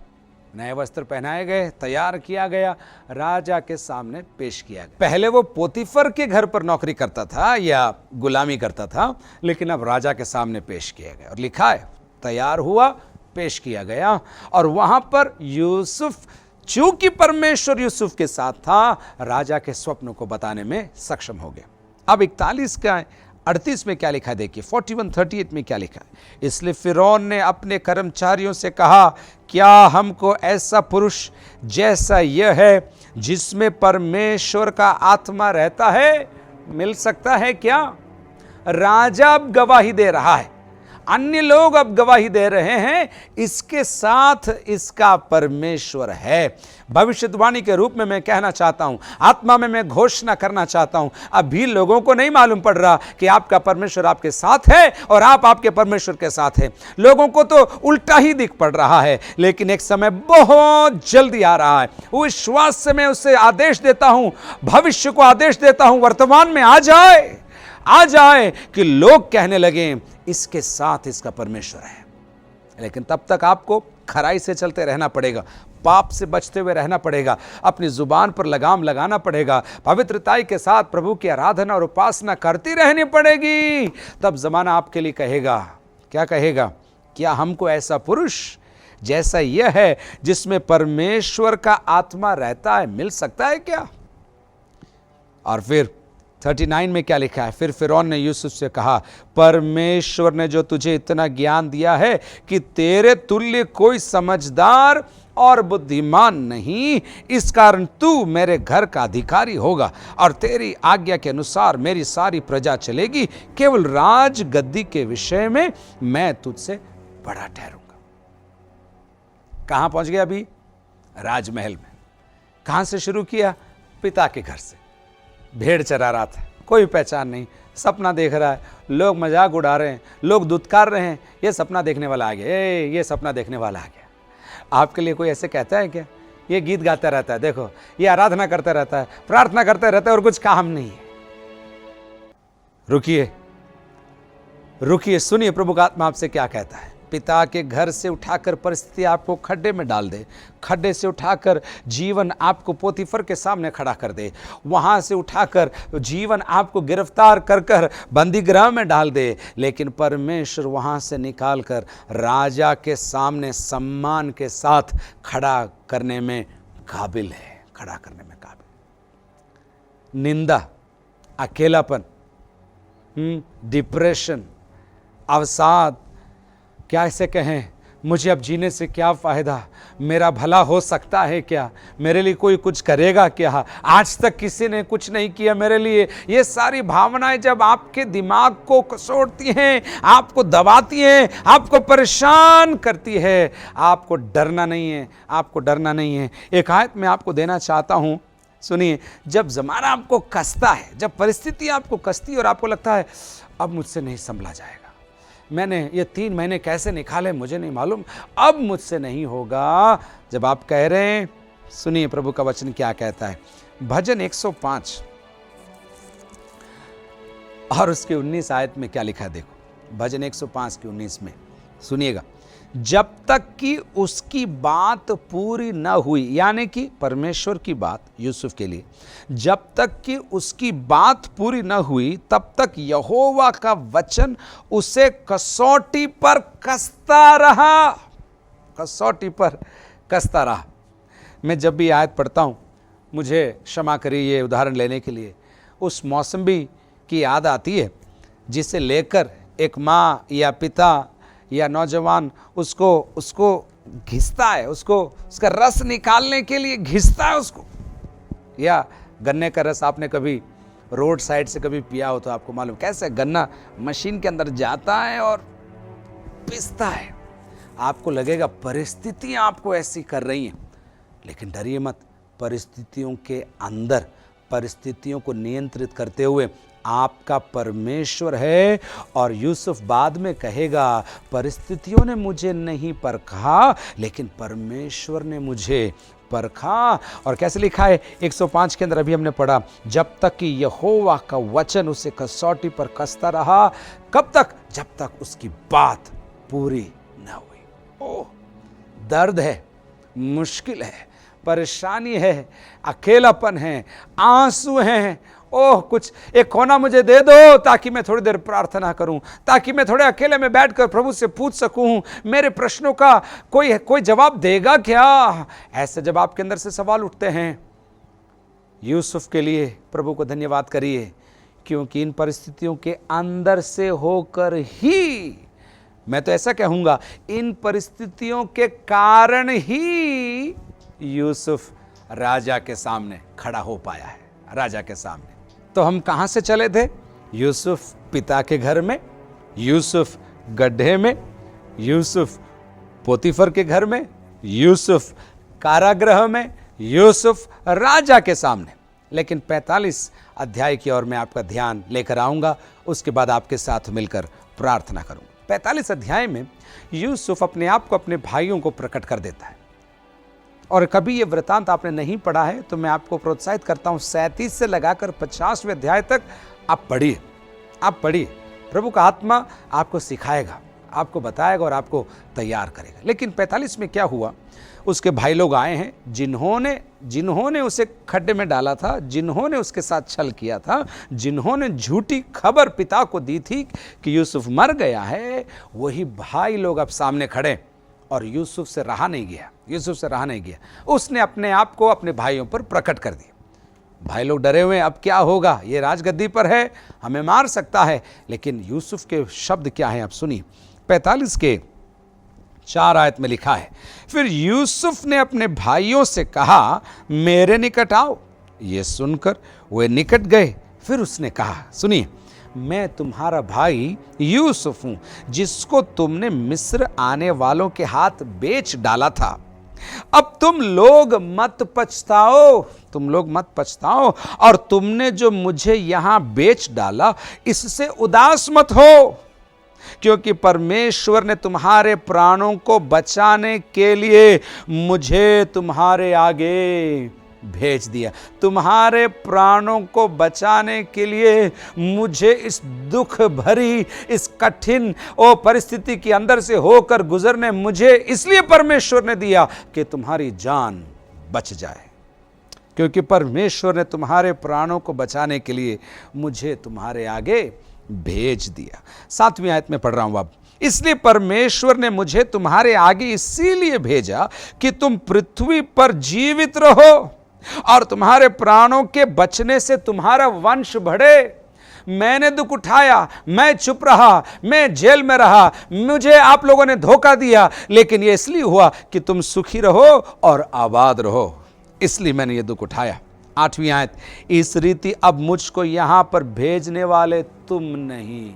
नए वस्त्र पहनाए गए, तैयार किया गया, राजा के सामने पेश किया गया। पहले वो पोतीफर के घर पर नौकरी करता था या गुलामी करता था, लेकिन अब राजा के सामने पेश किया गया। और लिखा है, तैयार हुआ, पेश किया गया, और वहां पर यूसुफ, चूंकि परमेश्वर यूसुफ के साथ था, राजा के स्वप्न को बताने में सक्षम हो गया। अब 41 का 38 में क्या लिखा है देखिए, 41:38 में क्या लिखा है? इसलिए फिरौन ने अपने कर्मचारियों से कहा, क्या हमको ऐसा पुरुष जैसा यह है जिसमें परमेश्वर का आत्मा रहता है मिल सकता है क्या? राजा अब गवाही दे रहा है, अन्य लोग अब गवाही दे रहे हैं, इसके साथ इसका परमेश्वर है। भविष्यवाणी के रूप में मैं कहना चाहता हूं, आत्मा में मैं घोषणा करना चाहता हूं, अभी लोगों को नहीं मालूम पड़ रहा कि आपका परमेश्वर आपके साथ है और आप आपके परमेश्वर के साथ हैं। लोगों को तो उल्टा ही दिख पड़ रहा है, लेकिन एक समय बहुत जल्दी आ रहा है। विश्वास से मैं उसे आदेश देता हूं, भविष्य को आदेश देता हूं, वर्तमान में आ जाए कि लोग कहने लगे इसके साथ इसका परमेश्वर है। लेकिन तब तक आपको खराई से चलते रहना पड़ेगा, पाप से बचते हुए रहना पड़ेगा, अपनी जुबान पर लगाम लगाना पड़ेगा, पवित्रताई के साथ प्रभु की आराधना और उपासना करती रहनी पड़ेगी। तब जमाना आपके लिए कहेगा, क्या कहेगा? क्या हमको ऐसा पुरुष जैसा यह है जिसमें परमेश्वर का आत्मा रहता है मिल सकता है क्या? और फिर 39 में क्या लिखा है? फिर फिरौन ने यूसुफ से कहा, परमेश्वर ने जो तुझे इतना ज्ञान दिया है कि तेरे तुल्य कोई समझदार और बुद्धिमान नहीं, इस कारण तू मेरे घर का अधिकारी होगा और तेरी आज्ञा के अनुसार मेरी सारी प्रजा चलेगी। केवल राज गद्दी के विषय में मैं तुझसे बड़ा ठहरूंगा। कहां पहुंच गया अभी? राजमहल में। कहां से शुरू किया? पिता के घर से। भेड़ चरा रहा था, कोई पहचान नहीं, सपना देख रहा है, लोग मजाक उड़ा रहे हैं, लोग दुत्कार रहे हैं, ये सपना देखने वाला आ गया, ये सपना देखने वाला आ गया। आपके लिए कोई ऐसे कहता है क्या? ये गीत गाता रहता है, देखो ये आराधना करता रहता है, प्रार्थना करता रहता है और कुछ काम नहीं है। रुकिए रुकिए, सुनिए प्रभु का आत्मा आपसे क्या कहता है। पिता के घर से उठाकर परिस्थिति आपको खड्डे में डाल दे, खड्डे से उठाकर जीवन आपको पोतीफर के सामने खड़ा कर दे, वहां से उठाकर जीवन आपको गिरफ्तार कर कर बंदीगृह में डाल दे, लेकिन परमेश्वर वहां से निकालकर राजा के सामने सम्मान के साथ खड़ा करने में काबिल है, खड़ा करने में काबिल। निंदा, अकेलापन, डिप्रेशन, अवसाद, क्या ऐसे कहें, मुझे अब जीने से क्या फ़ायदा, मेरा भला हो सकता है क्या, मेरे लिए कोई कुछ करेगा क्या, आज तक किसी ने कुछ नहीं किया मेरे लिए। ये सारी भावनाएं जब आपके दिमाग को कसोड़ती हैं, आपको दबाती हैं, आपको परेशान करती है, आपको डरना नहीं है, आपको डरना नहीं है। एक आयत मैं आपको देना चाहता हूँ, सुनिए। जब ज़माना आपको कसता है, जब परिस्थिति आपको कसती है और आपको लगता है अब मुझसे नहीं संभला जाएगा, मैंने ये 3 महीने कैसे निकाले मुझे नहीं मालूम, अब मुझसे नहीं होगा, जब आप कह रहे हैं, सुनिए प्रभु का वचन क्या कहता है। भजन 105 और उसके 19 आयत में क्या लिखा है, देखो भजन 105 के 19 में सुनिएगा। जब तक कि उसकी बात पूरी न हुई, यानी कि परमेश्वर की बात यूसुफ के लिए, जब तक कि उसकी बात पूरी न हुई तब तक यहोवा का वचन उसे कसौटी पर कसता रहा, कसौटी पर कसता रहा। मैं जब भी आयत पढ़ता हूँ, मुझे क्षमा करिए ये उदाहरण लेने के लिए, उस मौसमी की याद आती है जिसे लेकर एक माँ या पिता या नौजवान उसको घिसता है, उसका रस निकालने के लिए घिसता है उसको। या गन्ने का रस आपने कभी रोड साइड से कभी पिया हो तो आपको मालूम कैसे गन्ना मशीन के अंदर जाता है और पिसता है। आपको लगेगा परिस्थितियां आपको ऐसी कर रही हैं, लेकिन डरिए मत, परिस्थितियों के अंदर परिस्थितियों को नियंत्रित करते हुए आपका परमेश्वर है। और यूसुफ बाद में कहेगा, परिस्थितियों ने मुझे नहीं परखा लेकिन परमेश्वर ने मुझे परखा। और कैसे लिखा है 105 के अंदर, अभी हमने पढ़ा, जब तक कि यहोवा का वचन उसे कसौटी पर कसता रहा। कब तक? जब तक उसकी बात पूरी न हुई। ओह, दर्द है, मुश्किल है, परेशानी है, अकेलापन है, आंसू हैं। ओह, कुछ एक कोना मुझे दे दो ताकि मैं थोड़ी देर प्रार्थना करूं, ताकि मैं थोड़े अकेले में बैठकर प्रभु से पूछ सकूं, मेरे प्रश्नों का कोई जवाब देगा क्या। ऐसे जब आपके अंदर से सवाल उठते हैं, यूसुफ के लिए प्रभु को धन्यवाद करिए, क्योंकि इन परिस्थितियों के अंदर से होकर ही, मैं तो ऐसा कहूंगा, इन परिस्थितियों के कारण ही यूसुफ राजा के सामने खड़ा हो पाया है, राजा के सामने। तो हम कहां से चले थे? यूसुफ पिता के घर में, यूसुफ गड्ढे में, यूसुफ पोतीफर के घर में, यूसुफ कारागृह में, यूसुफ राजा के सामने। लेकिन 45 अध्याय की ओर मैं आपका ध्यान लेकर आऊंगा, उसके बाद आपके साथ मिलकर प्रार्थना करूंगा। 45 अध्याय में यूसुफ अपने आप को अपने भाइयों को प्रकट कर देता है। और कभी ये वृतांत आपने नहीं पढ़ा है तो मैं आपको प्रोत्साहित करता हूं, 37 से लगाकर 50वें अध्याय तक आप पढ़िए, आप पढ़िए। प्रभु का आत्मा आपको सिखाएगा, आपको बताएगा और आपको तैयार करेगा। लेकिन 45 में क्या हुआ, उसके भाई लोग आए हैं जिन्होंने उसे खड्डे में डाला था, जिन्होंने उसके साथ छल किया था, जिन्होंने झूठी खबर पिता को दी थी कि यूसुफ मर गया है, वही भाई लोग अब सामने खड़े और यूसुफ से रहा नहीं गया। उसने अपने आप को अपने भाइयों पर प्रकट कर दिया। भाई लोग डरे हुए, अब क्या होगा, ये राजगद्दी पर है, हमें मार सकता है। लेकिन यूसुफ के शब्द क्या हैं आप सुनिए। 45 के 4 आयत में लिखा है, फिर यूसुफ ने अपने भाइयों से कहा, मेरे निकट आओ। ये सुनकर वे निकट गए। फिर उसने कहा, सुनिए, मैं तुम्हारा भाई यूसुफ हूं, जिसको तुमने मिस्र आने वालों के हाथ बेच डाला था। अब तुम लोग मत पछताओ और तुमने जो मुझे यहां बेच डाला, इससे उदास मत हो, क्योंकि परमेश्वर ने तुम्हारे प्राणों को बचाने के लिए मुझे तुम्हारे आगे भेज दिया। तुम्हारे प्राणों को बचाने के लिए मुझे इस दुख भरी, इस कठिन परिस्थिति के अंदर से होकर गुजरने मुझे इसलिए परमेश्वर ने दिया कि तुम्हारी जान बच जाए, क्योंकि परमेश्वर ने तुम्हारे प्राणों को बचाने के लिए मुझे तुम्हारे आगे भेज दिया। 7वीं आयत में पढ़ रहा हूं अब। इसलिए परमेश्वर ने मुझे तुम्हारे आगे इसीलिए भेजा कि तुम पृथ्वी पर जीवित रहो और तुम्हारे प्राणों के बचने से तुम्हारा वंश बढ़े। मैंने दुख उठाया, मैं चुप रहा, मैं जेल में रहा, मुझे आप लोगों ने धोखा दिया, लेकिन ये इसलिए हुआ कि तुम सुखी रहो और आबाद रहो, इसलिए मैंने ये दुख उठाया। 8वीं आयत, इस रीति अब मुझको यहां पर भेजने वाले तुम नहीं।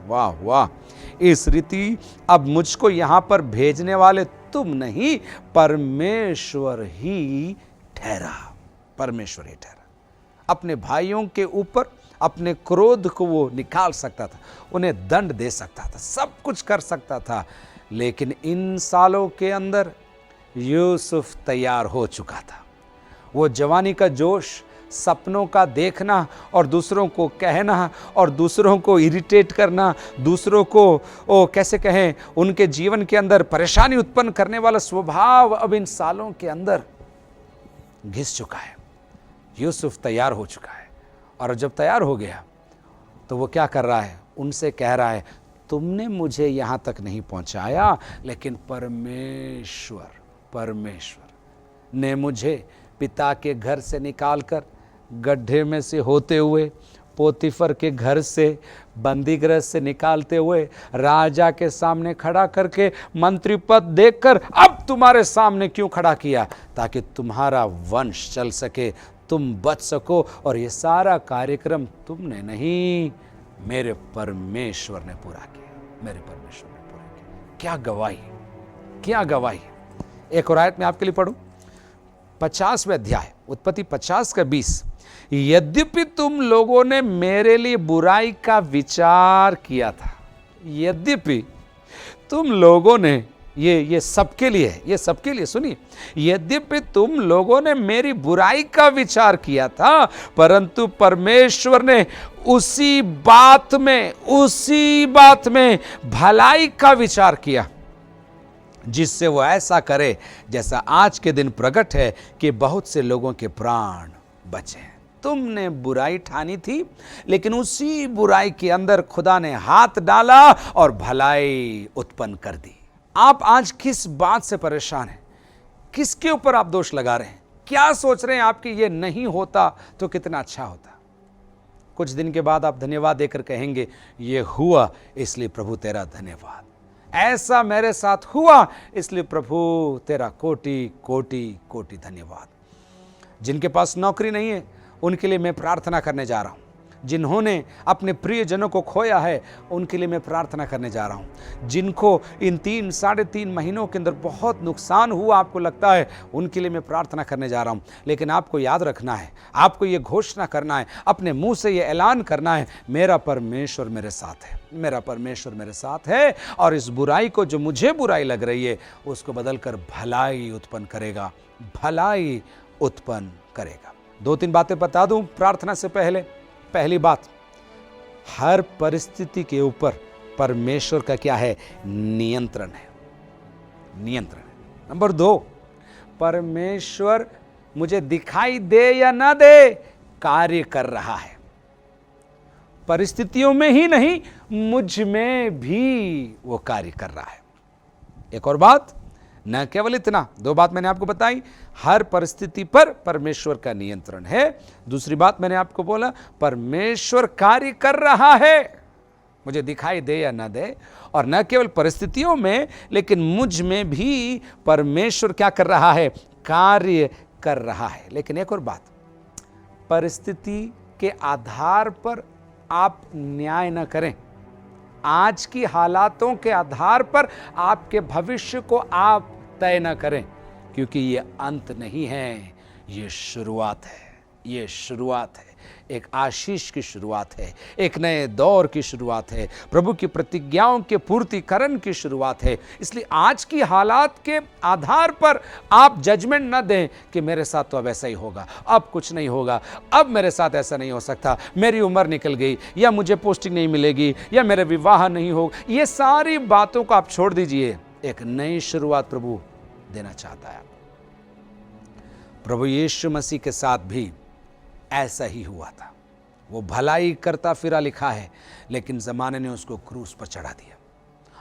वाह वाह, इस रीति अब मुझको यहां पर भेजने वाले तुम नहीं, परमेश्वर ही ठहरा। अपने भाइयों के ऊपर अपने क्रोध को वो निकाल सकता था, उन्हें दंड दे सकता था, सब कुछ कर सकता था, लेकिन इन सालों के अंदर यूसुफ तैयार हो चुका था। वो जवानी का जोश, सपनों का देखना और दूसरों को कहना और दूसरों को इरिटेट करना, दूसरों को कैसे कहें, उनके जीवन के अंदर परेशानी उत्पन्न करने वाला स्वभाव अब इन सालों के अंदर घिस चुका है। यूसुफ तैयार हो चुका है, और जब तैयार हो गया तो वो क्या कर रहा है, उनसे कह रहा है, तुमने मुझे यहाँ तक नहीं पहुँचाया, लेकिन परमेश्वर ने मुझे पिता के घर से निकालकर, गड्ढे में से होते हुए, पोतीफर के घर से, बंदीगृह से निकालते हुए, राजा के सामने खड़ा करके, मंत्री पद देकर अब तुम्हारे सामने क्यों खड़ा किया, ताकि तुम्हारा वंश चल सके, तुम बच सको, और ये सारा कार्यक्रम तुमने नहीं, मेरे परमेश्वर ने पूरा किया। क्या गवाही। एक और आयत में आपके लिए पढ़ूं, 50वें अध्याय, उत्पत्ति 50 का 20। यद्यपि तुम लोगों ने मेरे लिए बुराई का विचार किया था, यद्यपि तुम लोगों ने, ये सबके लिए है, ये सबके लिए सुनिए, यद्यपि तुम लोगों ने मेरी बुराई का विचार किया था, परंतु परमेश्वर ने उसी बात में भलाई का विचार किया, जिससे वो ऐसा करे जैसा आज के दिन प्रकट है कि बहुत से लोगों के प्राण बचे। तुमने बुराई ठानी थी, लेकिन उसी बुराई के अंदर खुदा ने हाथ डाला और भलाई उत्पन्न कर दी। आप आज किस बात से परेशान हैं? किसके ऊपर आप दोष लगा रहे हैं? क्या सोच रहे हैं आपकी ये नहीं होता तो कितना अच्छा होता? कुछ दिन के बाद आप धन्यवाद देकर कहेंगे, ये हुआ इसलिए प्रभु तेरा धन्यवाद, ऐसा मेरे साथ हुआ इसलिए प्रभु तेरा कोटि कोटि कोटि धन्यवाद। जिनके पास नौकरी नहीं है उनके लिए मैं प्रार्थना करने जा रहा हूं। जिन्होंने अपने प्रियजनों को खोया है उनके लिए मैं प्रार्थना करने जा रहा हूं। जिनको इन 3-3.5 महीनों के अंदर बहुत नुकसान हुआ आपको लगता है, उनके लिए मैं प्रार्थना करने जा रहा हूं। लेकिन आपको याद रखना है, आपको ये घोषणा करना है, अपने मुंह से ये ऐलान करना है, मेरा परमेश्वर मेरे साथ है, मेरा परमेश्वर मेरे साथ है, और इस बुराई को, जो मुझे बुराई लग रही है, उसको बदलकर भलाई उत्पन्न करेगा, भलाई उत्पन्न करेगा। 2-3 बातें बता दूं प्रार्थना से पहले। पहली बात, हर परिस्थिति के ऊपर परमेश्वर का क्या है? नियंत्रण है, नियंत्रण है। नंबर 2, परमेश्वर मुझे दिखाई दे या ना दे, कार्य कर रहा है। परिस्थितियों में ही नहीं, मुझ में भी वो कार्य कर रहा है। एक और बात, न केवल इतना, 2 बात मैंने आपको बताई, हर परिस्थिति पर परमेश्वर का नियंत्रण है। दूसरी बात मैंने आपको बोला, परमेश्वर कार्य कर रहा है, मुझे दिखाई दे या ना दे, और न केवल परिस्थितियों में, लेकिन मुझ में भी परमेश्वर क्या कर रहा है? कार्य कर रहा है। लेकिन एक और बात, परिस्थिति के आधार पर आप न्याय न करें। आज की हालातों के आधार पर आपके भविष्य को आप तय न करें, क्योंकि ये अंत नहीं है, ये शुरुआत है। ये शुरुआत है, एक आशीष की शुरुआत है, एक नए दौर की शुरुआत है, प्रभु की प्रतिज्ञाओं के पूर्तिकरण की शुरुआत है। इसलिए आज की हालात के आधार पर आप जजमेंट न दें कि मेरे साथ तो अब ऐसा ही होगा, अब कुछ नहीं होगा, अब मेरे साथ ऐसा नहीं हो सकता, मेरी उम्र निकल गई, या मुझे पोस्टिंग नहीं मिलेगी, या मेरे विवाह नहीं होगा। ये सारी बातों को आप छोड़ दीजिए। एक नई शुरुआत प्रभु देना चाहता है। प्रभु यीशु मसीह के साथ भी ऐसा ही हुआ था। वो भलाई करता फिरा लिखा है, लेकिन ज़माने ने उसको क्रूस पर चढ़ा दिया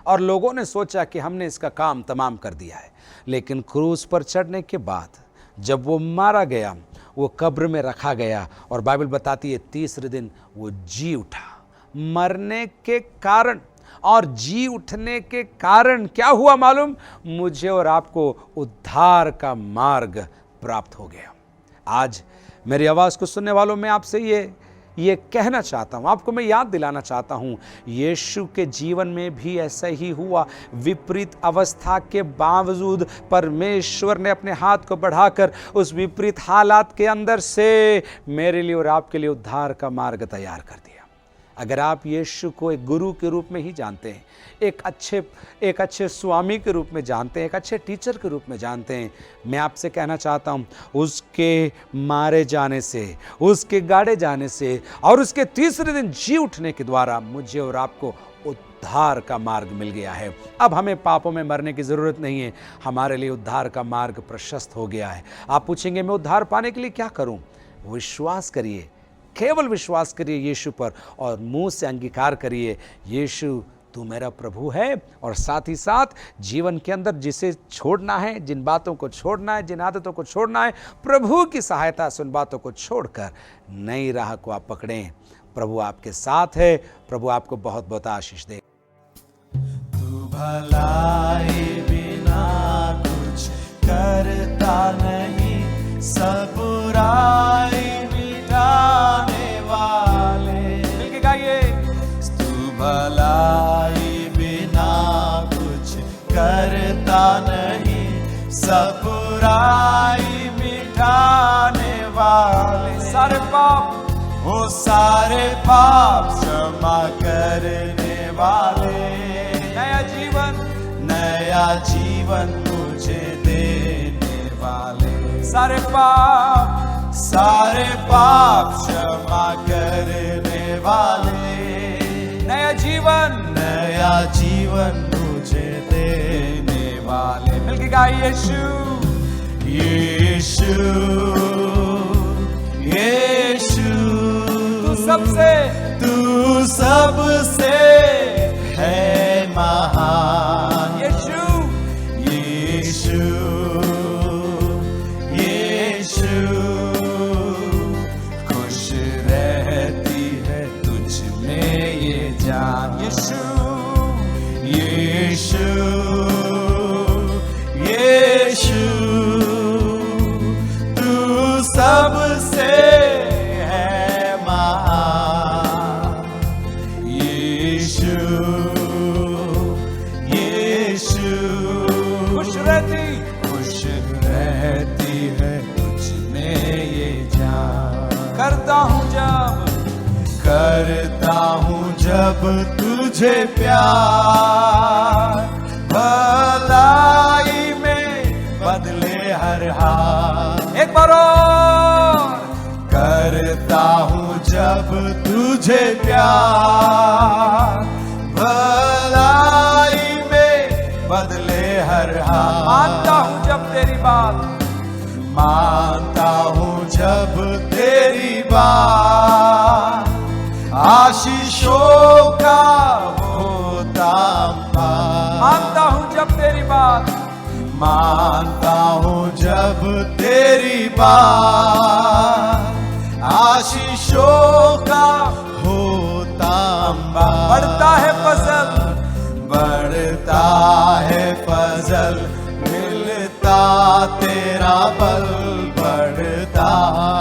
और लोगों ने सोचा कि हमने इसका काम तमाम कर दिया है। लेकिन क्रूस पर चढ़ने के बाद जब वो मारा गया, वो कब्र में रखा गया, और बाइबल बताती है तीसरे दिन वो जी उठा। मरने के कारण और जी उठने के कारण क्या हुआ मालूम? मुझे और आपको उद्धार का मार्ग प्राप्त हो गया। आज मेरी आवाज़ को सुनने वालों में आपसे ये कहना चाहता हूँ, आपको मैं याद दिलाना चाहता हूँ, यीशु के जीवन में भी ऐसा ही हुआ। विपरीत अवस्था के बावजूद परमेश्वर ने अपने हाथ को बढ़ाकर उस विपरीत हालात के अंदर से मेरे लिए और आपके लिए उद्धार का मार्ग तैयार कर दिया। अगर आप यीशु को एक गुरु के रूप में ही जानते हैं, एक अच्छे स्वामी के रूप में जानते हैं, एक अच्छे टीचर के रूप में जानते हैं, मैं आपसे कहना चाहता हूँ, उसके मारे जाने से, उसके गाड़े जाने से और उसके तीसरे दिन जी उठने के द्वारा मुझे और आपको उद्धार का मार्ग मिल गया है। अब हमें पापों में मरने की ज़रूरत नहीं है, हमारे लिए उद्धार का मार्ग प्रशस्त हो गया है। आप पूछेंगे मैं उद्धार पाने के लिए क्या करूँ? विश्वास करिए, केवल विश्वास करिए यीशु पर, और मुंह से अंगीकार करिए, यीशु तू मेरा प्रभु है। और साथ ही साथ जीवन के अंदर जिसे छोड़ना है, जिन बातों को छोड़ना है, जिन आदतों को छोड़ना है, प्रभु की सहायता से उन बातों को छोड़कर नई राह को आप पकड़ें। प्रभु आपके साथ है। प्रभु आपको बहुत बहुत आशीष दे। तू भलाई बिना कुछ करता नहीं, सब बुराई मिटाने वाले। मिलके गाइए। तू भलाई बिना कुछ करता नहीं, सब बुराई मिटाने वाले। सारे पाप, वो सारे पाप क्षमा करने वाले। नया जीवन मुझे देने वाले। सारे पाप क्षमा करने वाले। नया जीवन मुझे देने वाले। मिलके गाइए। यीशु यीशु तू सबसे है महान। यीशु यीशु यीशु खुश रहती है तुझ में ये जान। यीशु यीशु यीशु तू सबसे है महान। यीशु यीशु खुश रहती है तुझ में ये जान। करता हूँ जब तुझे प्यार, भलाई में बदले हर हाल। एक बार और। करता हूँ जब तुझे प्यार, मानता हूँ जब तेरी बात आशीषों का होता मानता हूँ जब तेरी बात, मानता हूँ जब तेरी बात आशीषों का होता बढ़ता है फजल, बढ़ता है फजल, मिलता तेरा बल, बढ़ता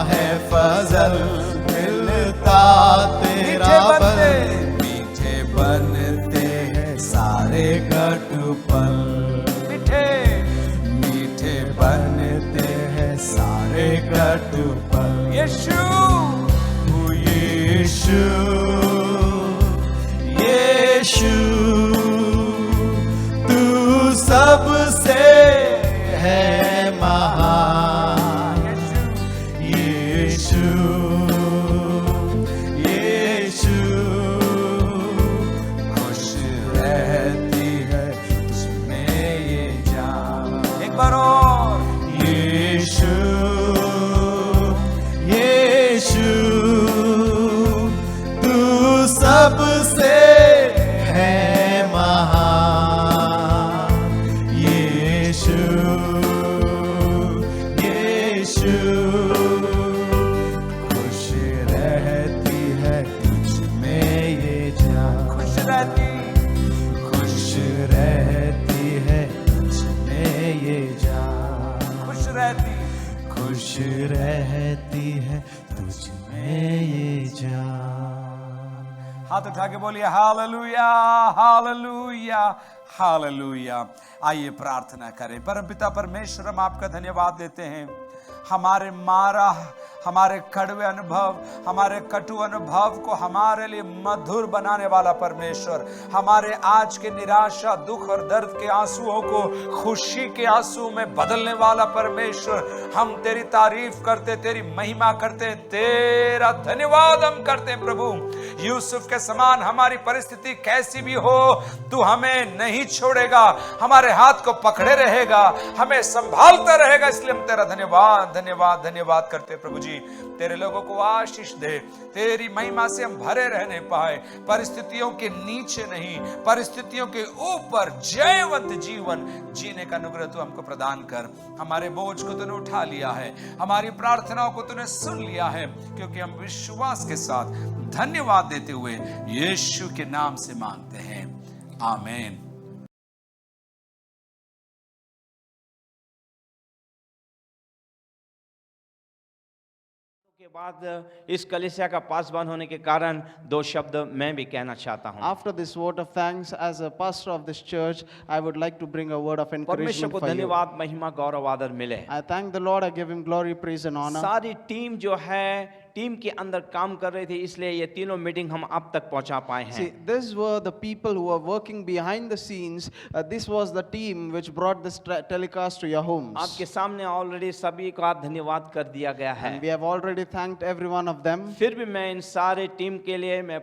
है फजल, मिलता तेरा बल, मीठे बनते हैं सारे कटुपल, मीठे बनते हैं सारे कटुपल। यीशु यीशु यीशु तू सबसे है महान, यीशु यीशु खुश रहती है तुझमें ये जान। एक बार और, यीशु यीशु तू सबसे है महान, यीशु यीशु खुश रहती है तुझमें ये जान, खुश रहती है तुझमें ये जान, खुश रहती, खुश रहती है तुझमें ये जान। हाथ उठा के बोलिए हालेलुया, हालेलुया, हालेलुया। आइए प्रार्थना करें। परमपिता परमेश्वर, हम आपका धन्यवाद देते हैं। हमारे मारा, हमारे कड़वे अनुभव, हमारे कटु अनुभव को हमारे लिए मधुर बनाने वाला परमेश्वर, हमारे आज के निराशा, दुख और दर्द के आंसुओं को खुशी के आंसू में बदलने वाला परमेश्वर, हम तेरी तारीफ करते, तेरी महिमा करते, तेरा धन्यवाद हम करते हैं प्रभु। यूसुफ के समान हमारी परिस्थिति कैसी भी हो, तू हमें नहीं छोड़ेगा, हमारे हाथ को पकड़े रहेगा, हमें संभालता रहेगा। इसलिए हम तेरा धन्यवाद धन्यवाद धन्यवाद करते प्रभु जी। तेरे लोगों को आशीष दे, तेरी महिमा से हम भरे रहने पाए, परिस्थितियों के नीचे नहीं, परिस्थितियों के ऊपर जयवंत जीवन जीने का अनुग्रह तू हमको प्रदान कर। हमारे बोझ को तूने उठा लिया है, हमारी प्रार्थनाओं को तूने सुन लिया है, क्योंकि हम विश्वास के साथ धन्यवाद देते हुए यीशु के नाम से मांगते हैं, आमीन। के बाद इस कलीसिया का पासवान होने के कारण दो शब्द मैं भी कहना चाहता हूं। After this vote of thanks, as a pastor of this church, I would like to bring a word of परमेश्वर encouragement को for you. धन्यवाद, महिमा, गौरव, आदर मिले। I thank the Lord. I give him glory, praise and honor. सारी team जो है team के अंदर काम कर रही थी, इसलिए ये तीनों मीटिंग हम आप तक पहुंचा पाए हैं। See, these were the people who were working behind the scenes. This was the team which brought this telecast to your homes. आपके सामने ऑलरेडी सभी का धन्यवाद कर दिया गया है। And we have already thanked every one of them. फिर भी मैं इन सारे टीम के लिए मैं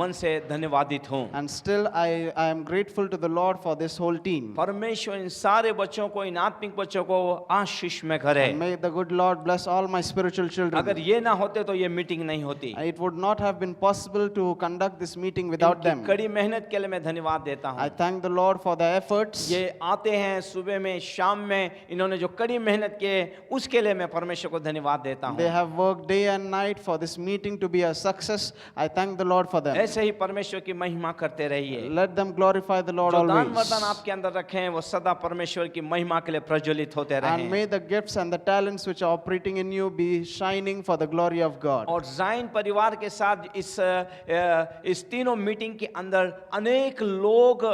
मन से धन्यवादित हूँ। And still I am grateful to the Lord for this whole team. परमेश्वर इन सारे बच्चों को, इन आत्मिक बच्चों को आशीष में करे। And may the good Lord bless all my spiritual children. अगर ये ना होते तो ये मीटिंग नहीं होती। It would not have been possible to conduct this meeting without them. कड़ी मेहनत के लिए मैं धन्यवाद देता हूँ। I thank the Lord for their efforts. ये आते हैं सुबह में, शाम में, इन्होंने जो कड़ी मेहनत किए उसके लिए मैं परमेश्वर को धन्यवाद देता हूँ। They have worked day and night for this meeting to be a success. I thank the Lord for them. ऐसे ही परमेश्वर की महिमा करते रहिए। Let them glorify the Lord जो दान always. वरदान आपके अंदर रखे हैं वो सदा परमेश्वर की महिमा के लिए प्रज्वलित होते रहें। And may the gifts and the talents which are operating in you be shining for the glory of God. और जाइन परिवार के साथ इस तीनों मीटिंग के अंदर अनेक लोग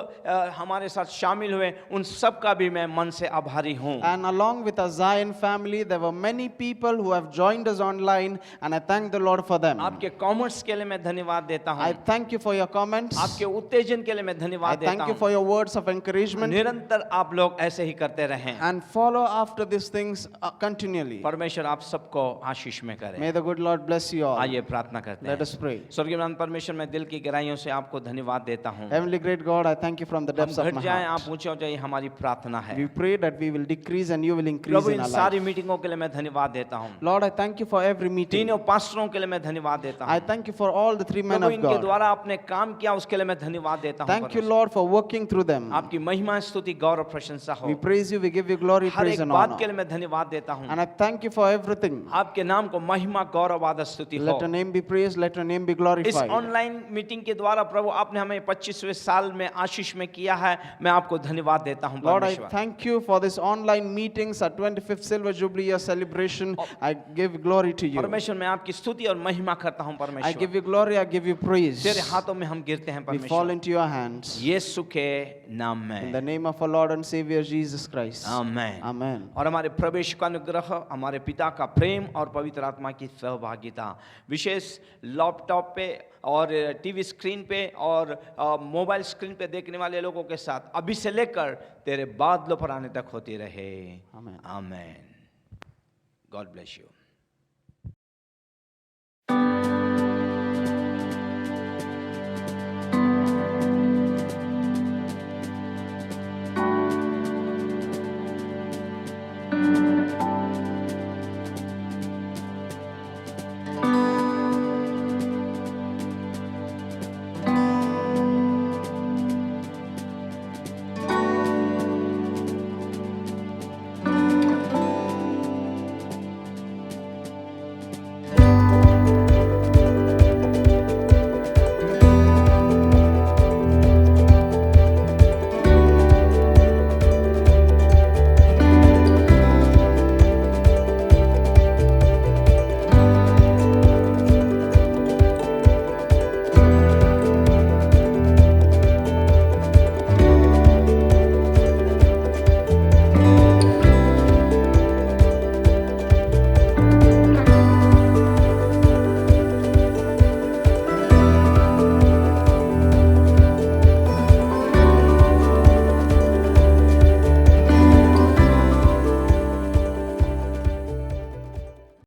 हमारे साथ शामिल हुए, उन सब का भी मैं मन से आभारी हूँ। And along with our Zion family, there were many people who have joined us online, and I thank the Lord for them. आपके कमेंट्स के लिए मैं धन्यवाद देता हूँ। I thank you for your comments. आपके उत्तेजन के लिए मैं I धन्यवाद देता thank you हूँ। for your words of encouragement. निरंतर आप लोग ऐसे ही करते रहें। And follow after these things continually. परमेश्वर आप सबको आशीष में करे। May the good good Lord bless you all. आइए प्रार्थना करते Let हैं। us pray. स्वर्गीय पिता परमेश्वर, मैं दिल की गहराइयों से आपको धन्यवाद देता हूँ। Heavenly great God, I thank you from the हम depths of घट my जाएं, heart. आप ऊंचे हो जाइए, हमारी प्रार्थना है। We pray that we will decrease and you will increase Prabhu, in in our सारी life. मीटिंगों के लिए मैं धन्यवाद देता हूँ। Lord, I thank you for every meeting. तीनों पास्टरों के लिए मैं धन्यवाद देता I हूँ। thank you for all the three men Prabhu, of इनके God. द्वारा आपने काम किया उसके लिए मैं धन्यवाद देता हूँ। Thank you, Lord, for working through them. आपकी महिमा, स्तुति, गौरव, प्रशंसा हो। We praise you, we give you glory, her praise एक and बात honor. के लिए मैं धन्यवाद देता हूँ। And I thank you for everything. आपके नाम को महिमा, गौरव, आदर, स्तुति हो। Let your name be praised, let your name be इस glorified. ऑनलाइन मीटिंग के द्वारा प्रभु आपने हमें 25वें साल में आशीष में किया है, मैं आपको धन्यवाद देता हूँ Lord, I परमेश्वर। thank you for this online meetings at 25th Silver Jubilee year celebration. I give glory to you. परमेश्वर, मैं आपकी स्तुति और महिमा करता हूँ I परमेश्वर। give you glory, I give you praise. तेरे हाथों में हम गिरते हैं We fall परमेश्वर, into your hands. यीशु के नाम In में, the name of our Lord and Savior Jesus Christ. Amen. Amen. और हमारे प्रवेश का अनुग्रह, हमारे पिता का प्रेम और पवित्र आत्मा की सहभागिता विशेष लैपटॉप पे और टीवी स्क्रीन पे और मोबाइल स्क्रीन पे देखने वाले लोगों के साथ अभी से लेकर तेरे बादलों पर आने तक होती रहे। Amen. Amen. God bless you.